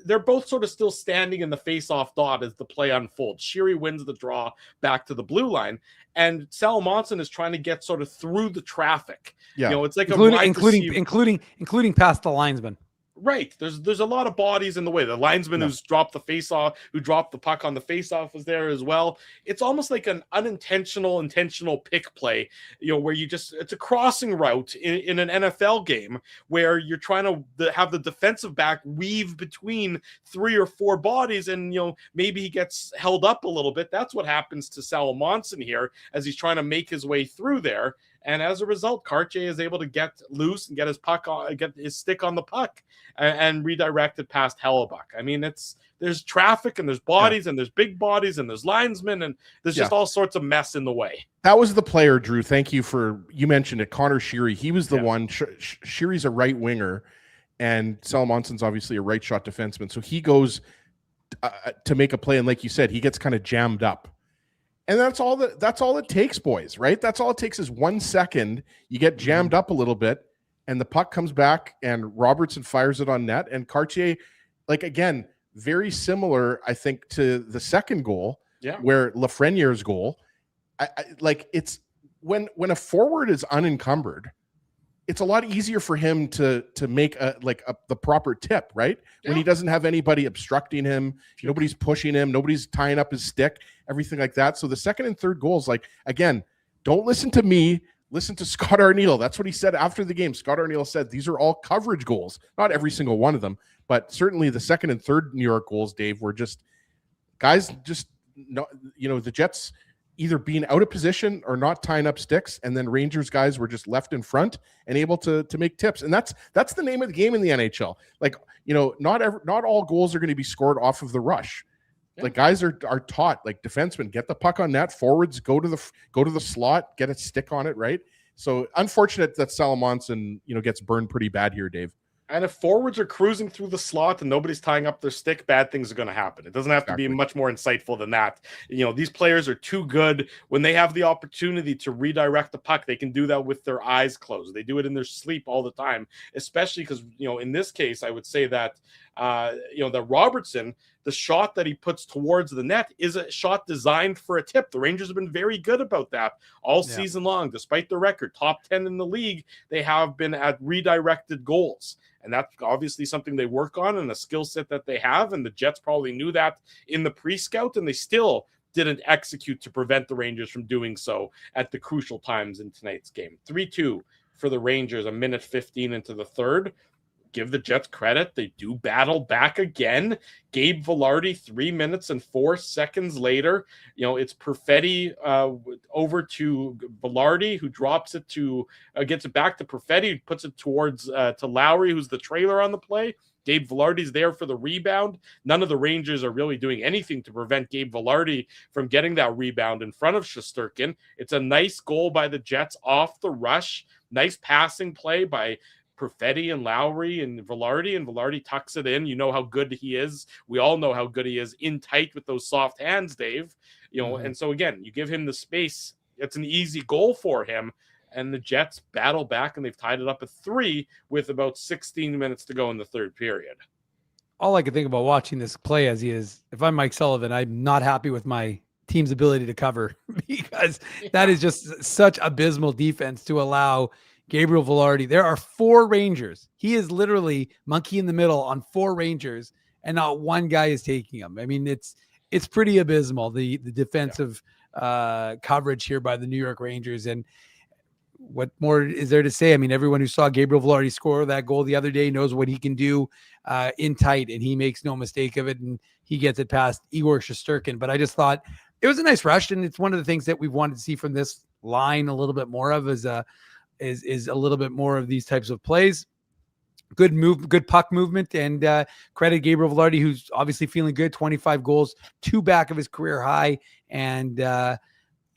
they're both sort of still standing in the face-off dot as the play unfolds. Sheary wins the draw back to the blue line, and Salamonson is trying to get sort of through the traffic.
Yeah,
it's like
including past the linesman.
Right. There's a lot of bodies in the way. The linesman who's dropped the who dropped the puck on the face-off was there as well. It's almost like an intentional pick play, where it's a crossing route in an NFL game where you're trying to have the defensive back weave between 3 or 4 bodies, and maybe he gets held up a little bit. That's what happens to Salamonson here as he's trying to make his way through there. And as a result, Cartier is able to get loose and get his puck on, get his stick on the puck and redirect it past Hellebuck. I mean, there's traffic and there's bodies and there's big bodies and there's linesmen and there's just all sorts of mess in the way.
That was the player, Drew. Thank you you mentioned it. Connor Sheary. He was the one. Sheary's a right winger, and Salomonson's obviously a right shot defenseman. So he goes to make a play, and like you said, he gets kind of jammed up. And that's all it takes, boys, right? That's all it takes is 1 second. You get jammed up a little bit, and the puck comes back, and Robertson fires it on net. And Cartier, like, again, very similar, I think, to the second goal, where Lafreniere's goal. It's when a forward is unencumbered, it's a lot easier for him to make the proper tip, right? When he doesn't have anybody obstructing him, nobody's pushing him, nobody's tying up his stick, everything like that. So the second and third goals, like, again, don't listen to me, listen to Scott Arneal. That's what he said after the game. Scott Arneal said these are all coverage goals, not every single one of them, but certainly the second and third New York goals, Dave, were just guys the Jets either being out of position or not tying up sticks, and then Rangers guys were just left in front and able to make tips. And that's the name of the game in the NHL. Like, not all goals are going to be scored off of the rush. Yeah. Like, guys are taught, like, defensemen, get the puck on net, forwards go to the slot, get a stick on it, right? So unfortunate that Salomonson, gets burned pretty bad here, Dave.
And if forwards are cruising through the slot and nobody's tying up their stick, bad things are going to happen. It doesn't have to be much more insightful than that. These players are too good. When they have the opportunity to redirect the puck, they can do that with their eyes closed. They do it in their sleep all the time, especially because, in this case, I would say that, that Robertson, the shot that he puts towards the net is a shot designed for a tip. The Rangers have been very good about that all season long. Despite the record, top 10 in the league, they have been at redirected goals. And that's obviously something they work on and a skill set that they have. And the Jets probably knew that in the pre-scout, and they still didn't execute to prevent the Rangers from doing so at the crucial times in tonight's game. 3-2 for the Rangers, a minute 15 into the third. Give the Jets credit. They do battle back again. Gabe Valardi, 3 minutes and 4 seconds later. It's Perfetti over to Valardi, who drops it gets it back to Perfetti, who puts it towards to Lowry, who's the trailer on the play. Gabe Velarde's there for the rebound. None of the Rangers are really doing anything to prevent Gabe Valardi from getting that rebound in front of Shesterkin. It's a nice goal by the Jets off the rush. Nice passing play by Perfetti and Lowry and Valardi tucks it in. You know how good he is. We all know how good he is in tight with those soft hands, Dave. And so again, you give him the space. It's an easy goal for him. And the Jets battle back, and they've tied it up at 3 with about 16 minutes to go in the third period.
All I can think about watching this play if I'm Mike Sullivan, I'm not happy with my team's ability to cover because that is just such abysmal defense to allow Gabriel Valardi. There are 4 Rangers. He is literally monkey in the middle on 4 Rangers, and not one guy is taking him. I mean, it's pretty abysmal, the defensive coverage here by the New York Rangers. And what more is there to say? I mean, everyone who saw Gabriel Valardi score that goal the other day knows what he can do in tight, and he makes no mistake of it, and he gets it past Igor Shesterkin. But I just thought it was a nice rush, and it's one of the things that we've wanted to see from this line a little bit more of is a little bit more of these types of plays. Good puck movement, and credit Gabriel Valardi, who's obviously feeling good. 25 goals, 2 back of his career high, and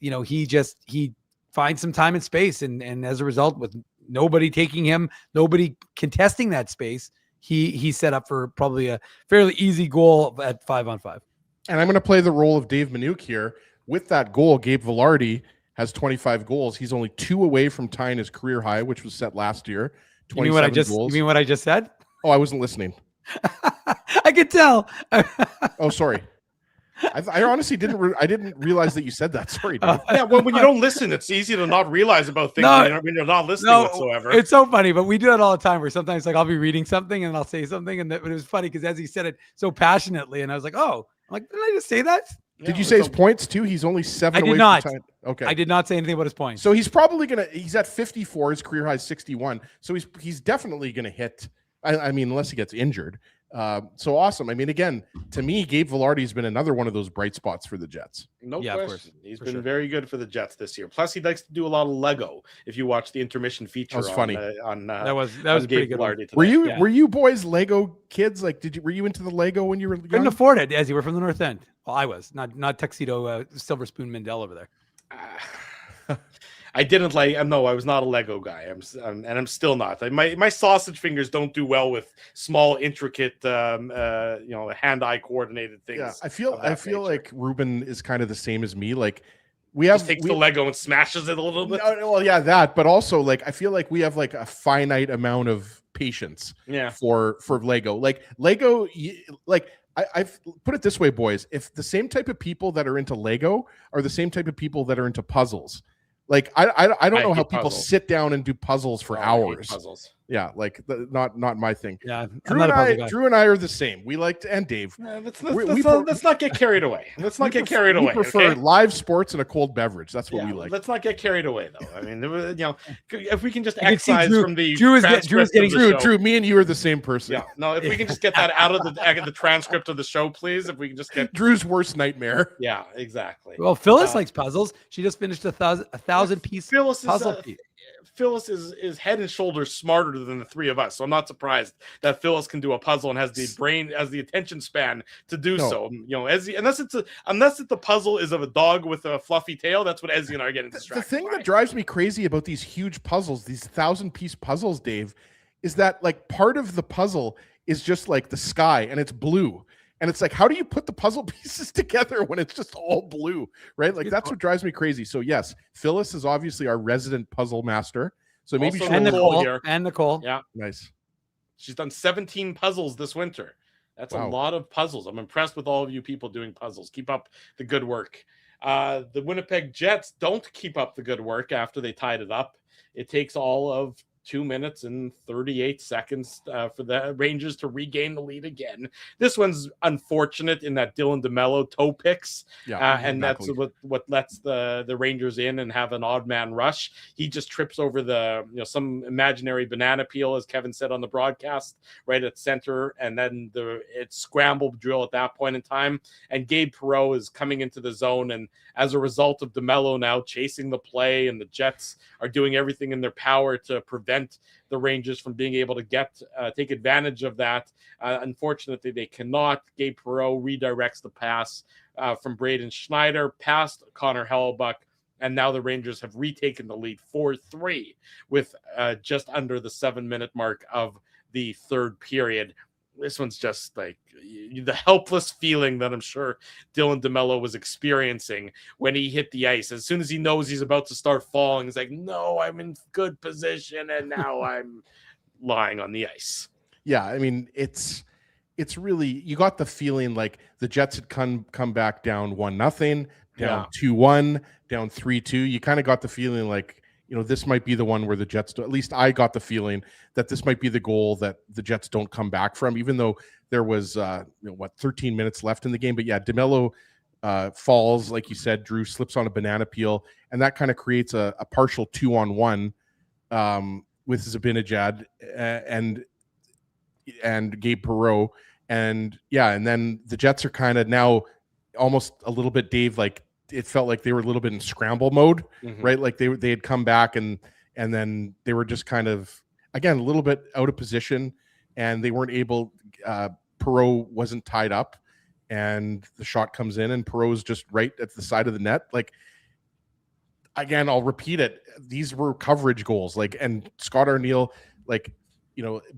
he finds some time and space, and as a result, with nobody taking him, nobody contesting that space, he set up for probably a fairly easy goal at 5-on-5.
And I'm going to play the role of Dave Minuk here. With that goal, Gabe Valardi has 25 goals. He's only 2 away from tying his career high, which was set last year. 27
you mean what I just said?
Oh, I wasn't listening.
I could tell.
Oh, sorry. I honestly didn't realize that you said that. Sorry, Dave.
Yeah, well, when you don't listen, it's easy to not realize about things when you're not listening whatsoever.
It's so funny, but we do that all the time where sometimes like I'll be reading something and I'll say something, and it was funny because as he said it so passionately, and I was like, oh, I'm like, did I just say that?
Did you say his points too? He's only 7 away
from
time. Okay.
I did not say anything about his points.
So he's probably he's at 54, his career high is 61. So he's definitely gonna hit. I mean, unless he gets injured, So awesome. I mean, again, to me, Gabe Valardi's been another one of those bright spots for the Jets.
No
Yeah, of
question.
course.
He's
For
been
sure.
very good for the Jets this year. Plus, he likes to do a lot of Lego. If you watch the intermission feature,
was funny.
That was
on
a pretty
Gabe
good one.
Valardi today.
Were you boys Lego kids? Like, were you into the Lego when you were
Couldn't
young?
afford it, as you were from the North End. Well, I was not tuxedo silver spoon Mandel over there.
I didn't like. No, I was not a Lego guy. I'm still not. My sausage fingers don't do well with small, intricate, hand-eye coordinated things.
Yeah, I feel
nature.
like Ruben is kind of the same as me. Like,
Just takes the Lego and smashes it a little bit.
No, well, yeah, that. But also, like, I feel like we have like a finite amount of patience.
Yeah.
For Lego, I've put it this way, boys. If the same type of people that are into Lego are the same type of people that are into puzzles, like I don't know how people sit down and do puzzles for hours.
Puzzles.
Yeah, like not my thing.
Yeah,
Drew and I are the same. We like to, and Dave.
Let's not get carried away. Let's not get carried away.
We prefer
okay?
live sports and a cold beverage. That's what we like.
Let's not get carried away, though. I mean, if we can just excise
Drew,
from the
Drew is getting
Drew. Me and you are the same person.
Yeah, no. If we can just get that out of the transcript of the show, please. If we can just get
Drew's worst nightmare.
Yeah, exactly.
Well, Phyllis likes puzzles. She just finished a thousand piece puzzle piece.
Phyllis is head and shoulders smarter than the three of us, so I'm not surprised that Phyllis can do a puzzle and has the brain, as the attention span to do so. Unless the puzzle is of a dog with a fluffy tail, that's what Ezzy and I are getting distracted.
The thing that drives me crazy about these huge puzzles, these 1,000-piece puzzles, Dave, is that like part of the puzzle is just like the sky and it's blue. And it's like, how do you put the puzzle pieces together when it's just all blue, right? Like, that's what drives me crazy. So yes, Phyllis is obviously our resident puzzle master. So maybe
Also
Nicole.
Yeah,
nice.
She's done 17 puzzles this winter. That's a lot of puzzles. I'm impressed with all of you people doing puzzles. Keep up the good work. The Winnipeg Jets don't keep up the good work after they tied it up. It takes all of 2 minutes and 38 seconds for the Rangers to regain the lead again. This one's unfortunate in that Dylan DeMello toe picks, and that's what lets the Rangers in and have an odd man rush. He just trips over some imaginary banana peel, as Kevin said on the broadcast, right at center, and then it's scramble drill at that point in time. And Gabe Perreault is coming into the zone, and as a result of DeMello now chasing the play, and the Jets are doing everything in their power to prevent the Rangers from being able to take advantage of that. Unfortunately, they cannot. Gabe Perreault redirects the pass from Braden Schneider past Connor Hellebuck, and now the Rangers have retaken the lead 4-3 with just under the 7-minute mark of the third period. This one's just like the helpless feeling that I'm sure Dylan DeMello was experiencing when he hit the ice. As soon as he knows he's about to start falling, he's like, no, I'm in good position, and now I'm lying on the ice.
Yeah, I mean, it's really, you got the feeling like the Jets had come back down 1-0, down 2-1, down 3-2. You kind of got the feeling like, this might be the one where the Jets, at least I got the feeling that this might be the goal that the Jets don't come back from, even though there was, 13 minutes left in the game. But yeah, DeMello falls, like you said, Drew slips on a banana peel, and that kind of creates a partial 2-on-1 with Zibanejad and Gabe Perreault. And then the Jets are kind of now almost a little bit, Dave, like, it felt like they were a little bit in scramble mode, right? Like they had come back and then they were just kind of, again, a little bit out of position, and they weren't able, Perreault wasn't tied up, and the shot comes in and Perreault's just right at the side of the net. Like, again, I'll repeat it. These were coverage goals. Like, and Scott Arneal,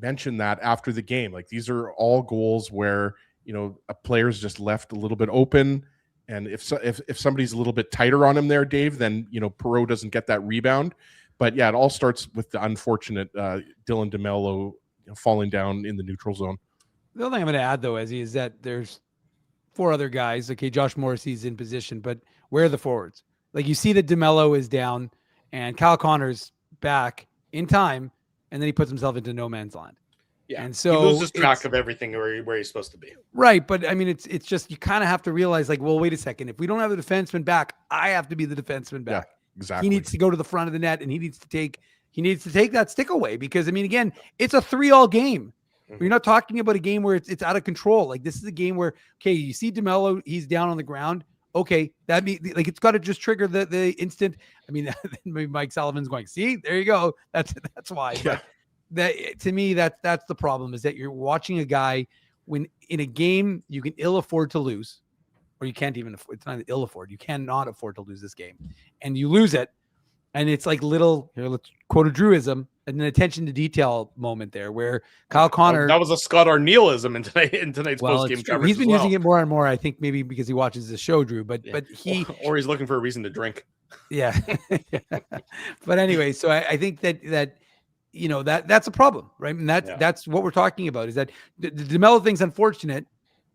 mentioned that after the game. Like, these are all goals where, a player's just left a little bit open. And if somebody's a little bit tighter on him there, Dave, then, Perreault doesn't get that rebound. But yeah, it all starts with the unfortunate Dylan DeMello falling down in the neutral zone.
The only thing I'm going to add, though, Ezzy, is that there's 4 other guys. Okay, Josh Morrissey's in position, but where are the forwards? Like, you see that DeMello is down and Kyle Connor's back in time, and then he puts himself into no man's land.
Yeah,
and so
he loses track of everything where he's supposed to be.
Right, but I mean, it's just, you kind of have to realize, like, well, wait a second. If we don't have the defenseman back, I have to be the defenseman back.
Yeah, exactly.
He needs to go to the front of the net, and he needs to take that stick away, because, I mean, again, it's a 3-all game. You're not talking about a game where it's out of control. Like this is a game where, okay, you see DeMello, he's down on the ground. Okay, that means like it's got to just trigger the instant. I mean, maybe Mike Sullivan's going, see, there you go. That's why.
Yeah.
But that to me, that's the problem, is that you're watching a guy when in a game you can ill afford to lose, or you can't even afford. It's not ill afford. You cannot afford to lose this game, and you lose it. And it's like little, here, let's quote a Drewism, an attention to detail moment there where Kyle Connor.
That was a Scott Arnealism in tonight's
well,
post-game coverage.
he's been using it more and more, I think, maybe because he watches the show, Drew. But he
or he's looking for a reason to drink.
Yeah. But anyway, so I think that you know that's a problem, right? And that's what we're talking about, is that the DeMello thing's unfortunate,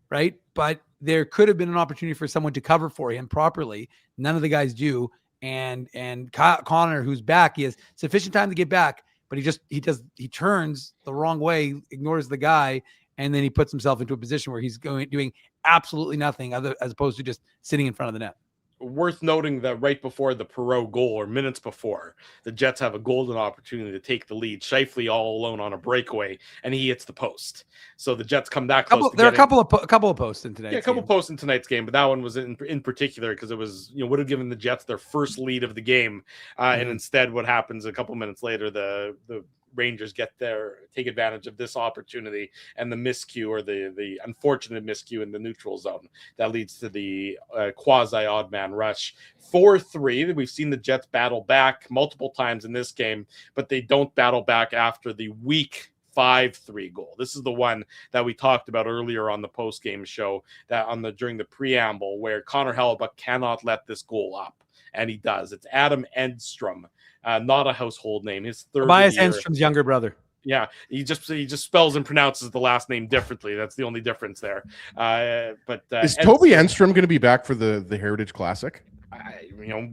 right? But there could have been an opportunity for someone to cover for him properly. None of the guys do. And Connor, who's back, he has sufficient time to get back, but he turns the wrong way, ignores the guy, and then he puts himself into a position where he's doing absolutely nothing as opposed to just sitting in front of the net.
Worth noting that right before the Perreault goal, or minutes before, the Jets have a golden opportunity to take the lead. Shifley all alone on a breakaway, and he hits the post. So the Jets come that close.
There are a couple of posts in tonight's game.
Yeah, a couple posts in tonight's game, but that one was in particular because it was, would have given the Jets their first lead of the game, and instead, what happens a couple minutes later, the Rangers take advantage of this opportunity and the miscue, or the unfortunate miscue in the neutral zone that leads to the quasi odd man rush. 4-3. We've seen the Jets battle back multiple times in this game, but they don't battle back after the weak 5-3 goal. This is the one that we talked about earlier on the post-game show, that during the preamble, where Connor Hellebuyck cannot let this goal up, and he does. It's Adam Edstrom. Not a household name. His third.
Tobias Enstrom's younger brother.
Yeah, he just spells and pronounces the last name differently. That's the only difference there. But
is Toby Enstrom going to be back for the Heritage Classic?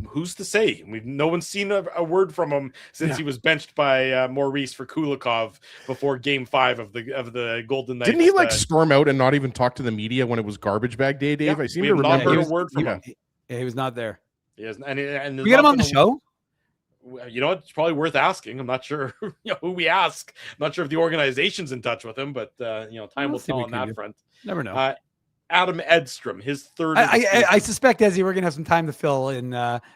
Who's to say? No one's seen a word from him since he was benched by Maurice for Kulikov before Game 5 of the Golden Knights.
Didn't he storm out and not even talk to the media when it was garbage bag day, Dave?
Yeah,
I seem to remember
not heard a word from him.
Yeah, he was not there.
Yes, and
we get him on the show.
It's probably worth asking. I'm not sure who we ask. I'm not sure if the organization's in touch with him, but time will tell on that front.
Never know.
Adam Edstrom, his third.
I suspect, Ezzy, we're gonna have some time to fill in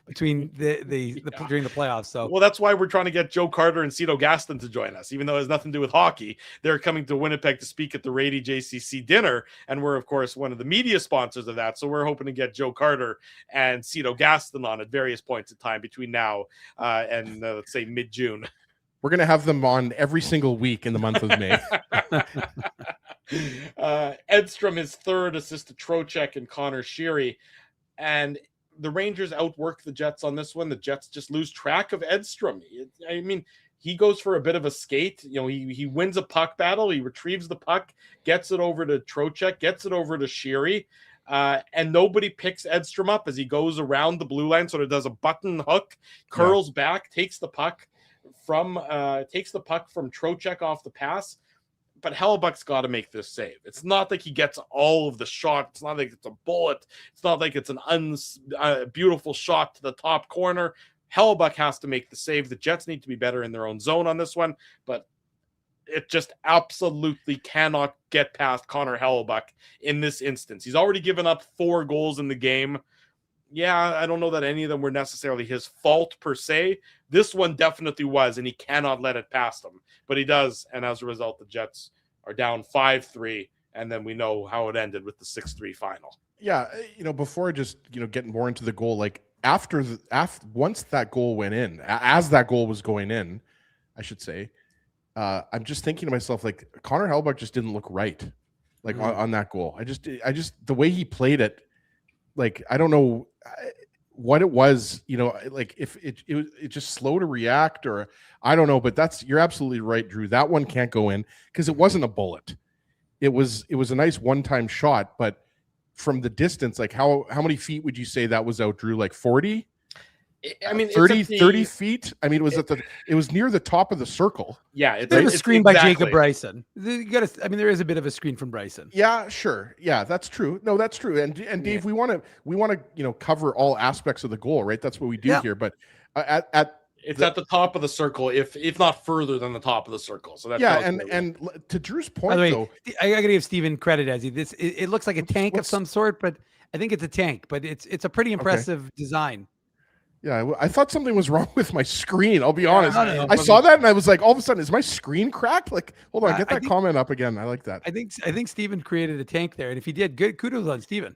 between during the playoffs. So
that's why we're trying to get Joe Carter and Cito Gaston to join us, even though it has nothing to do with hockey. They're coming to Winnipeg to speak at the Rady JCC dinner, and we're of course one of the media sponsors of that. So we're hoping to get Joe Carter and Cito Gaston on at various points in time between now and let's say mid-June.
We're gonna have them on every single week in the month of May.
Edstrom is third, assist to Trocheck and Connor Sheary, and the Rangers outwork the Jets on this one. The Jets just lose track of Edstrom. I mean, he goes for a bit of a skate. He wins a puck battle. He retrieves the puck, gets it over to Trocheck, gets it over to Sheary, and nobody picks Edstrom up as he goes around the blue line. Sort of does a button hook, curls back, takes the puck from Trocheck off the pass. But Hellebuck's got to make this save. It's not like he gets all of the shot. It's not like it's a bullet. It's not like it's an beautiful shot to the top corner. Hellebuck has to make the save. The Jets need to be better in their own zone on this one, but it just absolutely cannot get past Connor Hellebuck in this instance. He's already given up 4 goals in the game. Yeah, I don't know that any of them were necessarily his fault per se. This one definitely was, and he cannot let it past him. But he does, and as a result, the Jets are down 5-3, and then we know how it ended with the 6-3 final.
Yeah, before I just getting more into the goal, like once that goal went in, as that goal was going in, I should say, I'm just thinking to myself, like, Connor Hellebuck just didn't look right, like on that goal. I just the way he played it, like, I don't know what it was, like if it just slow to react, or I don't know, but you're absolutely right, Drew. That one can't go in because it wasn't a bullet. It was a nice one-time shot, but from the distance, like how many feet would you say that was out, Drew? Like 40?
I mean,
30 feet. I mean, it was near the top of the circle.
Yeah, it's
a screen by Jacob Bryson. There is a bit of a screen from Bryson.
Yeah, sure. Yeah, that's true. No, that's true. And Dave, we want to cover all aspects of the goal, right? That's what we do here. But at
It's at the top of the circle, if not further than the top of the circle. So that's
and to Drew's
By
point,
the way,
though,
I gotta give Steven credit as it looks like a tank of
what's-
some sort, but I think it's a tank, but it's a pretty impressive design.
yeah, I thought something was wrong with my screen. I'll be honest.
no,
I saw that and I was like, all of a sudden, is my screen cracked? Like, hold on, get
I
that
think-
comment up again. I like that.
I think Steven created a tank there, and if he did, good kudos on Steven.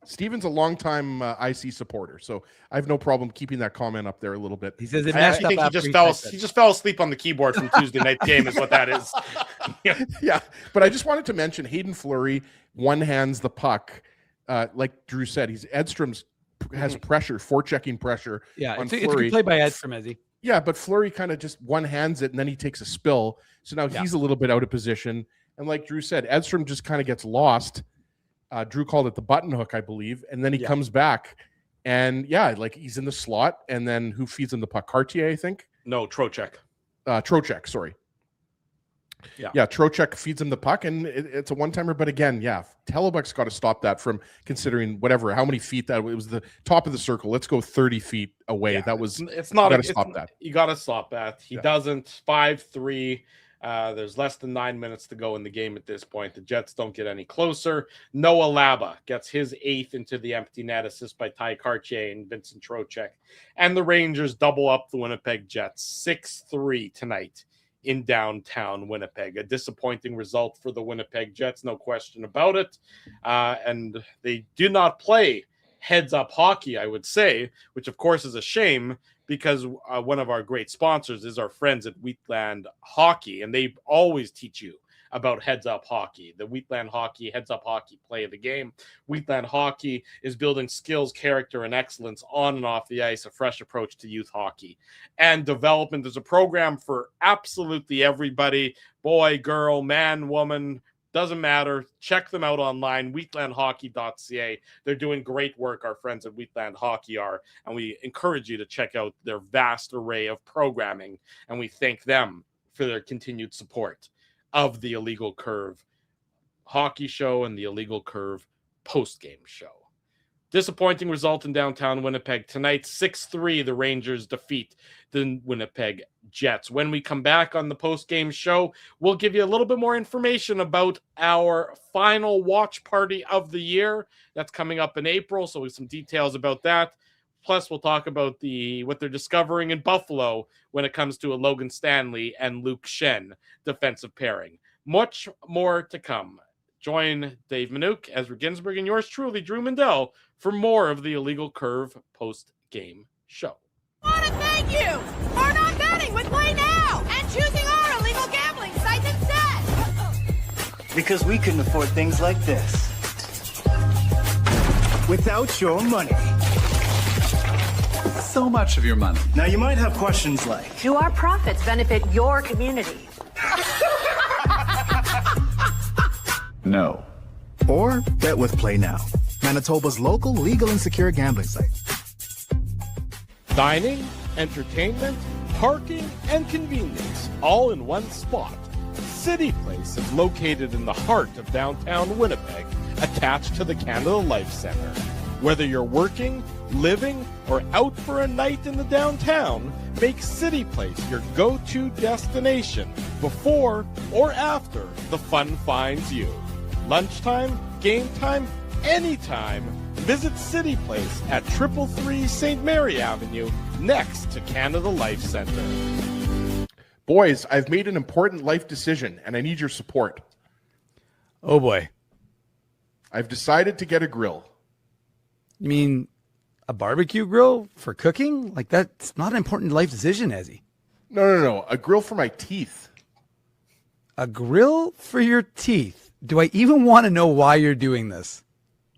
Steven's a longtime IC supporter, so I have no problem keeping that comment up there a little bit.
He says it
I
messed up
think he
after
just
typed it.
he just fell asleep on the keyboard from Tuesday night's game, is what that is.
Yeah, but I just wanted to mention Hayden Fleury one hands the puck, like Drew said. Edstrom's has pressure, forechecking pressure.
Yeah,
on
it's a
Fleury.
good play by Edstrom, Ezzy.
Yeah, but Fleury kind of just one hands it and then he takes a spill. So now he's a little bit out of position. And like Drew said, Edstrom just kind of gets lost. Drew called it the button hook, I believe. And then he comes back and like he's in the slot. And then who feeds him the puck? Cartier, I think?
No, Trocheck.
Trocheck, sorry. Yeah, Trocheck feeds him the puck and it's a one-timer. But again, Hellebuck's got to stop that from considering how many feet that it was the top of the circle. Let's go 30 feet away.
Yeah,
That was
it's not
got to stop that.
You got to stop that. He doesn't. 5-3. There's less than 9 minutes to go in the game at this point. The Jets don't get any closer. Noah Laba gets his 8th into the empty net, assist by Ty Cartier and Vincent Trocheck. And the Rangers double up the Winnipeg Jets 6-3 tonight in downtown Winnipeg. A disappointing result for the Winnipeg Jets, no question about it. And they do not play heads-up hockey, I would say, which of course is a shame because one of our great sponsors is our friends at Wheatland Hockey, and they always teach you about heads-up hockey, the Wheatland Hockey heads-up hockey play of the game. Wheatland Hockey is building skills, character, and excellence on and off the ice, a fresh approach to youth hockey. And development is a program for absolutely everybody, boy, girl, man, woman, doesn't matter. Check them out online, wheatlandhockey.ca. They're doing great work, our friends at Wheatland Hockey are, and we encourage you to check out their vast array of programming, and we thank them for their continued support of the Illegal Curve hockey show and the Illegal Curve post-game show. Disappointing result in downtown Winnipeg tonight. 6-3, the Rangers defeat the Winnipeg Jets. When we come back on the post-game show, we'll give you a little bit more information about our final watch party of the year. That's coming up in April, so with some details about that. Plus, we'll talk about what they're discovering in Buffalo when it comes to a Logan Stanley and Luke Shen defensive pairing. Much more to come. Join Dave Minuk, Ezra Ginsburg, and yours truly, Drew Mandel, for more of the Illegal Curve post-game show.
I want to thank you for not betting with Play Now and choosing our illegal gambling sites instead.
Because we couldn't afford things like this without your money.
So much of your money.
Now you might have questions like,
Do our profits benefit your community?
No.
or bet with Play Now, Manitoba's local legal and secure gambling site.
Dining, entertainment, parking, and convenience, all in one spot. City Place is located in the heart of downtown Winnipeg, attached to the Canada Life Center. Whether you're working, living, or out for a night in the downtown, make City Place your go-to destination before or after the fun finds you. Lunchtime, game time, anytime. Visit City Place at 333 St. Mary Avenue, next to Canada Life Center.
Boys, I've made an important life decision, and I need your support.
Oh, boy.
I've decided to get a grill.
You mean a barbecue grill for cooking? Like, that's not an important life decision, Ezzy.
No. A grill for my teeth.
A grill for your teeth? Do I even want to know why you're doing this?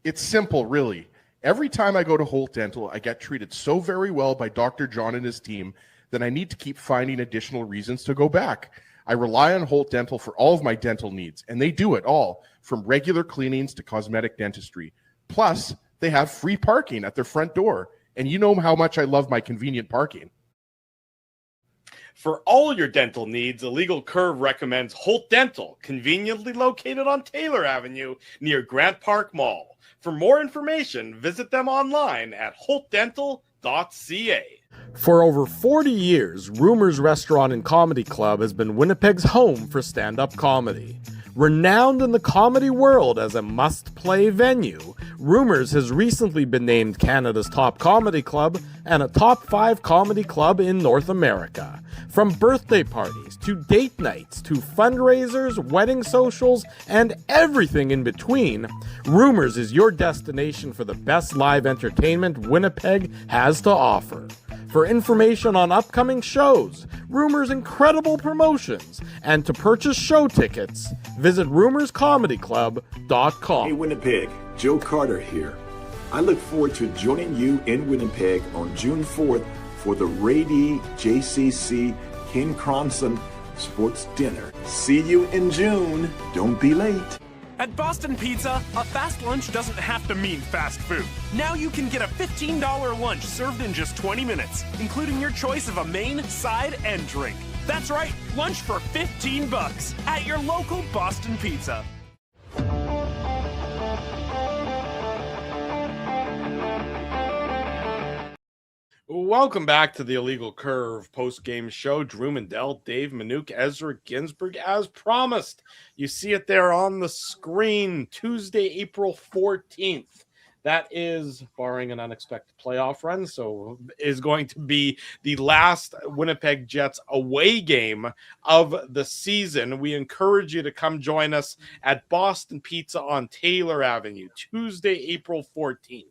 It's simple, really. Every time I go to Holt Dental, I get treated so very well by Dr. John and his team that I need to keep finding additional reasons to go back. I rely on Holt Dental for all of my dental needs, and they do it all, from regular cleanings to cosmetic dentistry. Plus, they have free parking at their front door, and you know how much I love my convenient parking.
For all your dental needs, Illegal Curve recommends Holt Dental, conveniently located on Taylor Avenue near Grant Park Mall. For more information, visit them online at holtdental.ca.
For over 40 years, Rumors Restaurant and Comedy Club has been Winnipeg's home for stand-up comedy. Renowned in the comedy world as a must-play venue, Rumors has recently been named Canada's top comedy club and a top 5 comedy club in North America. From birthday parties to date nights to fundraisers, wedding socials, and everything in between, Rumors is your destination for the best live entertainment Winnipeg has to offer. For information on upcoming shows, Rumors' incredible promotions, and to purchase show tickets, visit rumorscomedyclub.com.
Hey Winnipeg, Joe Carter here. I look forward to joining you in Winnipeg on June 4th for the Ray D. JCC King Cronson Sports Dinner. See you in June. Don't be late.
At Boston Pizza, a fast lunch doesn't have to mean fast food. Now you can get a $15 lunch served in just 20 minutes, including your choice of a main, side, and drink. That's right, lunch for $15 at your local Boston Pizza.
Welcome back to the Illegal Curve post-game show. Drew Mandel, Dave Minuk, Ezra Ginsburg. As promised, you see it there on the screen, Tuesday, April 14th. That is, barring an unexpected playoff run, so is going to be the last Winnipeg Jets away game of the season. We encourage you to come join us at Boston Pizza on Taylor Avenue, Tuesday, April 14th.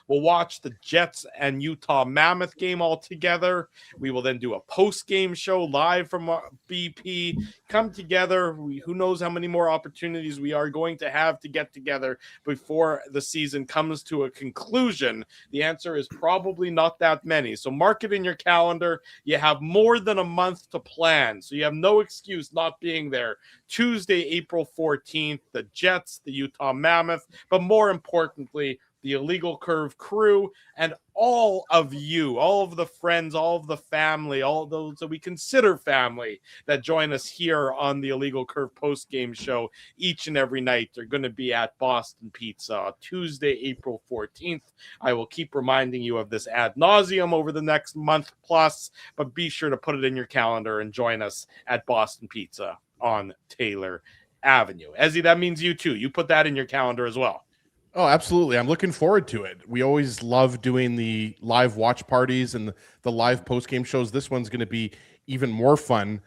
We'll watch the Jets and Utah Mammoth game all together. We will then do a post-game show live from BP. Come together. Who knows how many more opportunities we are going to have to get together before the season comes to a conclusion. The answer is probably not that many. So mark it in your calendar. You have more than a month to plan, so you have no excuse not being there. Tuesday, April 14th, the Jets, the Utah Mammoth, but more importantly, the Illegal Curve crew, and all of you, all of the friends, all of the family, all of those that we consider family that join us here on the Illegal Curve post-game show each and every night. They're going to be at Boston Pizza Tuesday, April 14th. I will keep reminding you of this ad nauseum over the next month plus, but be sure to put it in your calendar and join us at Boston Pizza on Taylor Avenue. Ezzy, that means you too. You put that in your calendar as well.
Oh, absolutely. I'm looking forward to it. We always love doing the live watch parties and the live post-game shows. This one's going to be even more fun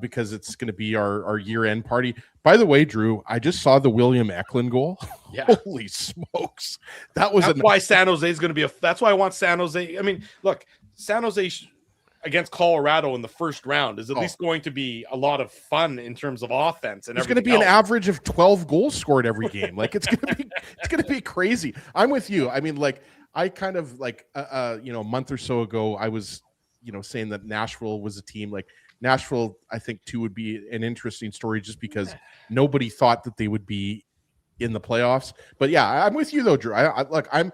because it's going to be our year-end party. By the way, Drew, I just saw the William Eklund goal.
Yeah.
Holy smokes. That's
why San Jose is going to be that's why I want San Jose. I mean, look, San Jose against Colorado in the first round is at least going to be a lot of fun in terms of offense. And
there's going to be an average of 12 goals scored every game. Like it's going to be crazy. I'm with you. I mean, like I kind of like, a month or so ago, I was, saying that Nashville was a team like Nashville. I think too would be an interesting story just because nobody thought that they would be in the playoffs. But yeah, I'm with you though, Drew. I'm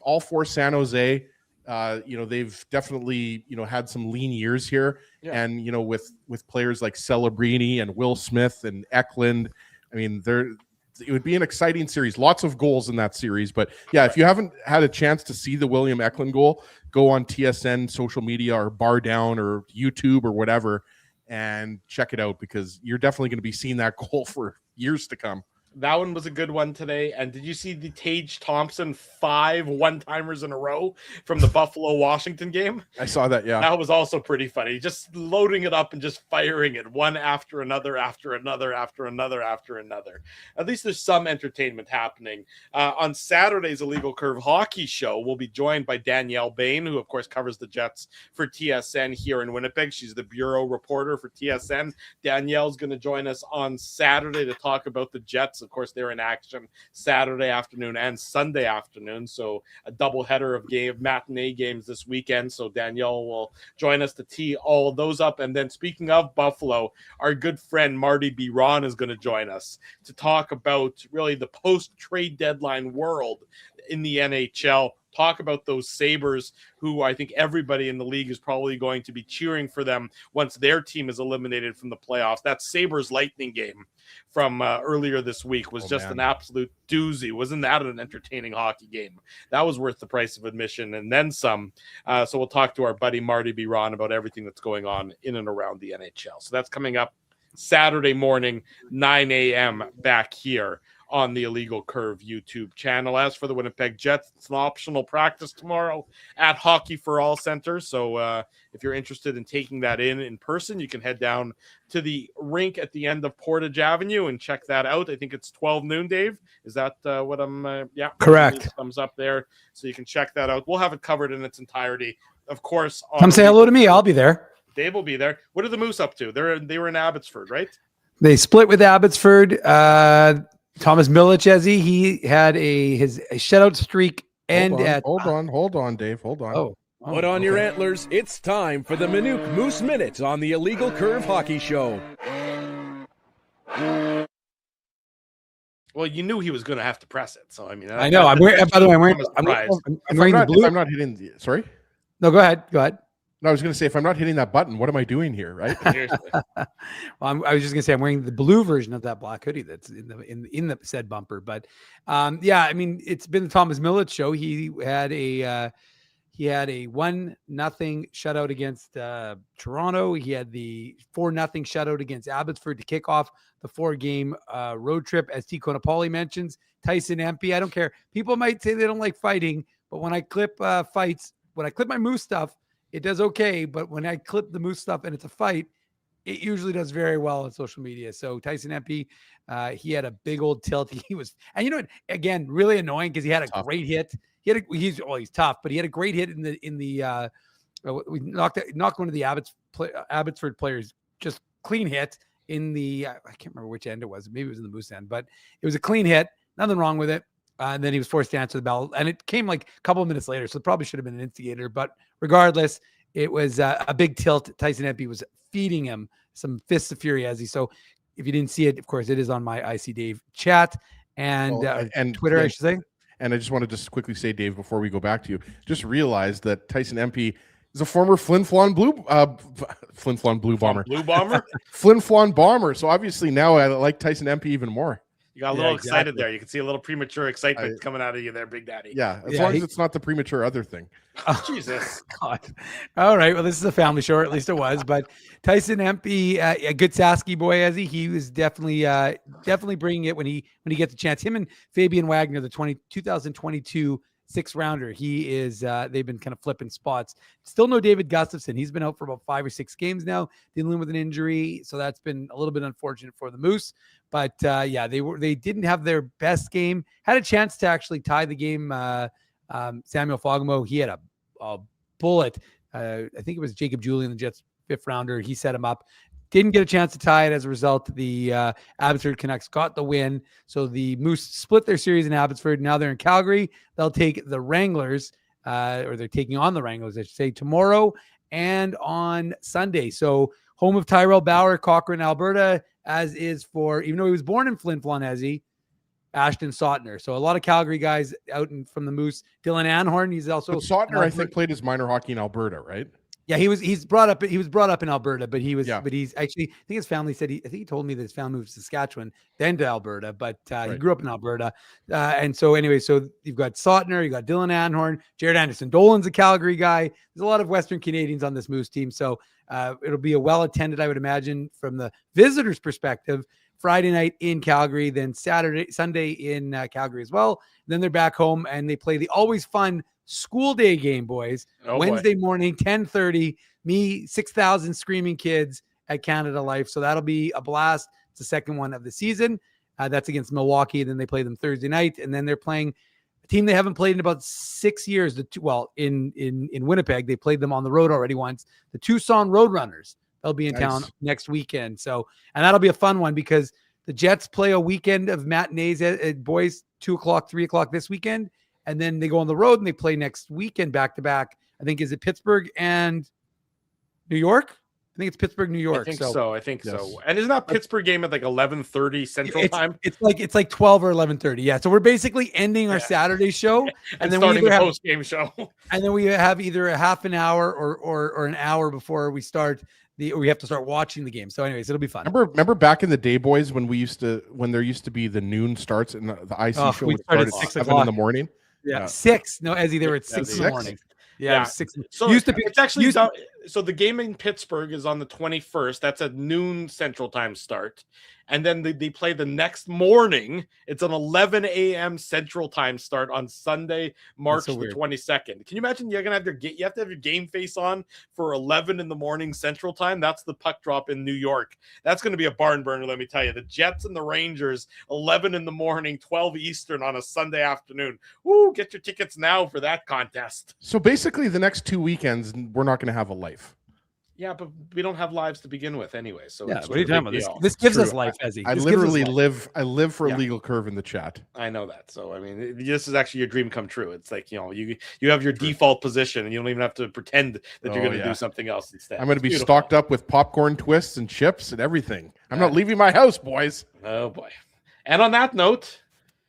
all for San Jose. They've definitely, had some lean years here. Yeah. And, with players like Celebrini and Will Smith and Eklund, I mean, it would be an exciting series. Lots of goals in that series. But yeah, if you haven't had a chance to see the William Eklund goal, go on TSN social media or Bar Down or YouTube or whatever and check it out because you're definitely going to be seeing that goal for years to come.
That one was a good one today. And did you see the Tage Thompson 5 one-timers in a row from the Buffalo-Washington game?
I saw that, yeah.
That was also pretty funny. Just loading it up and just firing it one after another, after another, after another, after another. At least there's some entertainment happening. On Saturday's Illegal Curve Hockey Show, we'll be joined by Danielle Bain, who, of course, covers the Jets for TSN here in Winnipeg. She's the bureau reporter for TSN. Danielle's going to join us on Saturday to talk about the Jets. Of course, they're in action Saturday afternoon and Sunday afternoon, so a doubleheader of matinee games this weekend. So Danielle will join us to tee all of those up. And then speaking of Buffalo, our good friend Marty Biron is going to join us to talk about really the post-trade deadline world in the NHL. talk about those Sabres, who I think everybody in the league is probably going to be cheering for them once their team is eliminated from the playoffs. That Sabres Lightning game from earlier this week was an absolute doozy. Wasn't that an entertaining hockey game? That was worth the price of admission and then some. So we'll talk to our buddy Marty B. Ron about everything that's going on in and around the NHL. So that's coming up Saturday morning, 9 a.m. back here on the Illegal Curve YouTube channel. As for the Winnipeg Jets, it's an optional practice tomorrow at Hockey for All Center. So if you're interested in taking that in person, you can head down to the rink at the end of Portage Avenue and check that out. I think it's 12 noon, Dave. Is that what I'm yeah,
correct.
Thumbs up there. So you can check that out. We'll have it covered in its entirety. Of course,
come say hello to me. I'll be there.
Dave will be there. What are the Moose up to? They were in Abbotsford, right?
They split with Abbotsford. Thomas Milichezi, he had a shutout streak.
Hold on, Dave. Hold on.
Put on your antlers. It's time for the Minuk Moose Minute on the Illegal Curve Hockey Show.
Well, you knew he was going to have to press it, so I mean,
I know. By the way, I'm wearing the blue.
If I'm not hitting, sorry.
No, go ahead.
No, I was going to say, if I'm not hitting that button, what am I doing here, right?
Well, I was just going to say I'm wearing the blue version of that black hoodie that's in the said bumper. But yeah, I mean, it's been the Thomas Millett show. He had a 1-0 shutout against Toronto. He had the 4-0 shutout against Abbotsford to kick off the 4-game road trip. As T. Konopoli mentions, Tyson Empey. I don't care. People might say they don't like fighting, but when I clip fights, when I clip my Moose stuff, it does okay, but when I clip the Moose stuff and it's a fight, it usually does very well on social media. So Tyson Empey, he had a big old tilt. And you know what? Again, really annoying because he had a great hit. He's tough, but he had a great hit we knocked one of the Abbotsford players, just clean hit in the I can't remember which end it was. Maybe it was in the Moose end, but it was a clean hit. Nothing wrong with it. And then he was forced to answer the bell, and it came like a couple of minutes later, so it probably should have been an instigator. But regardless, it was a big tilt. Tyson Empey was feeding him some fists of fury as he. So if you didn't see it, of course, it is on my IC Dave chat and Twitter, I should say. And
I just want to just quickly say, Dave, before we go back to you, just realize that Tyson Empey is a former Flin Flon Blue Bomber.
Blue Bomber?
Flin Flon Bomber. So obviously now I like Tyson Empey even more.
You got a little excited there. You can see a little premature excitement coming out of you there, Big Daddy.
Yeah, as long as it's not the premature other thing.
Oh, Jesus.
God. All right. Well, this is a family show, or at least it was. But Tyson Empey, a good Sasky boy, as he was definitely bringing it when he gets a chance. Him and Fabian Wagner, the 2022 6th rounder. He is. They've been kind of flipping spots. Still no David Gustafson. He's been out for about 5 or 6 games now, dealing with an injury. So that's been a little bit unfortunate for the Moose. But yeah, they didn't have their best game. Had a chance to actually tie the game. Samuel Fogamo, he had a bullet. I think it was Jacob Julian, the Jets 5th rounder. He set him up. Didn't get a chance to tie it. As a result, the Abbotsford Canucks got the win. So the Moose split their series in Abbotsford. Now they're in Calgary. They'll take the Wranglers, or they're taking on the Wranglers, I should say, tomorrow and on Sunday. So home of Tyrell Bauer, Cochrane, Alberta, as is for, even though he was born in Flin Flon, Ashton Sautner. So a lot of Calgary guys out from the Moose. Dylan Anhorn, he's also.
But Sautner, I think, played his minor hockey in Alberta, right?
Yeah, he was brought up in Alberta, but he's actually, I think his family said I think he told me that his family moved to Saskatchewan, then to Alberta, but he grew up in Alberta. And so anyway, so you've got Sautner, you got Dylan Anhorn, Jared Anderson Dolan's a Calgary guy. There's a lot of Western Canadians on this Moose team. So it'll be a well-attended, I would imagine, from the visitors' perspective. Friday night in Calgary, then Sunday in Calgary as well. Then they're back home and they play the always fun school day game, boys. Wednesday morning, 10:30. Me, 6,000 screaming kids at Canada Life. So that'll be a blast. It's the second one of the season. That's against Milwaukee. Then they play them Thursday night, and then they're playing a team they haven't played in about 6 years. In Winnipeg, they played them on the road already once. The Tucson Roadrunners. They'll be in town next weekend. So, and that'll be a fun one because the Jets play a weekend of matinees at boys, 2:00, 3:00 this weekend. And then they go on the road and they play next weekend back to back. I think, is it Pittsburgh and New York? I think it's Pittsburgh, New York.
I think so.
Yes.
And isn't that Pittsburgh game at like 11:30 Central Time?
It's like 12 or 11:30. Yeah. So we're basically ending our Saturday show,
and
then
starting
we
the
have
post game show.
And then we have either a half an hour or an hour before we start we have to start watching the game. So, anyways, it'll be fun.
Remember back in the day, boys, when there used to be the noon starts and the IC show would start at 7 in the morning.
Yeah, 6. No, Ezzy, they were at 6 in the morning. Yeah, 6.
So
used to be.
It's actually so the game in Pittsburgh is on the 21st. That's at noon Central Time start, and then they play the next morning. It's an 11 a.m. Central Time start on Sunday, March the 22nd. Can you imagine? You have to have your game face on for 11 in the morning Central Time. That's the puck drop in New York. That's going to be a barn burner. Let me tell you. The Jets and the Rangers, 11 in the morning, 12 Eastern on a Sunday afternoon. Woo! Get your tickets now for that contest.
So basically, the next 2 weekends, we're not going to have a life.
Yeah, but we don't have lives to begin with anyway. So
yeah, what are you talking about? This gives us life, Ezzy.
I literally live. I live for a legal curve in the chat.
I know that. So I mean, this is actually your dream come true. It's like you have your default position, and you don't even have to pretend that you're going to do something else instead.
I'm going to be stocked up with popcorn twists and chips and everything. I'm not leaving my house, boys.
Oh boy! And on that note,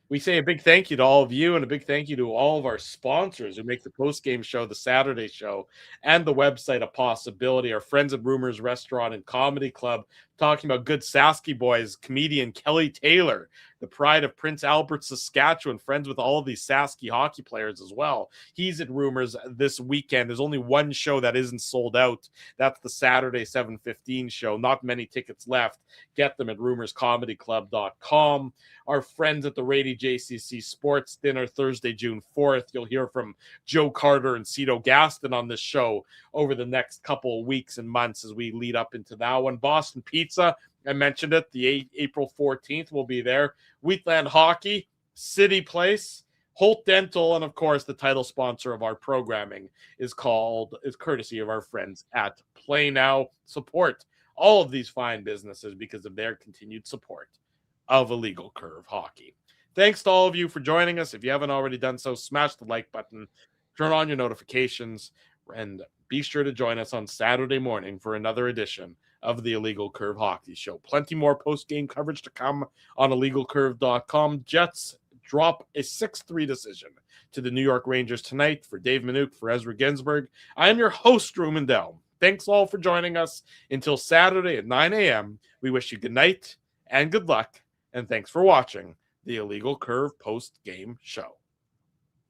we say a big thank you to all of you and a big thank you to all of our sponsors who make the post-game show, the Saturday show, and the website a possibility. Our friends at Rumors Restaurant and Comedy Club, talking about good Sasky boys, comedian Kelly Taylor, the pride of Prince Albert, Saskatchewan, friends with all of these Sasky hockey players as well. He's at Rumors this weekend. There's only one show that isn't sold out. That's the Saturday 7:15 show. Not many tickets left. Get them at rumorscomedyclub.com. Our friends at the Rady JCC Sports Dinner Thursday, June 4th. You'll hear from Joe Carter and Cito Gaston on this show over the next couple of weeks and months as we lead up into that one. Boston Pizza, I mentioned it, the April 14th will be there. Wheatland Hockey, City Place, Holt Dental, and of course the title sponsor of our programming is courtesy of our friends at Play Now. Support all of these fine businesses because of their continued support of Illegal Curve Hockey. Thanks to all of you for joining us. If you haven't already done so, smash the like button, turn on your notifications, and be sure to join us on Saturday morning for another edition of the Illegal Curve Hockey Show. Plenty more post-game coverage to come on illegalcurve.com. Jets drop a 6-3 decision to the New York Rangers tonight. For Dave Minuk, for Ezra Ginsburg, I am your host, Drew Mandel. Thanks all for joining us. Until Saturday at 9 a.m., we wish you good night and good luck, and thanks for watching the Illegal Curve post-game show.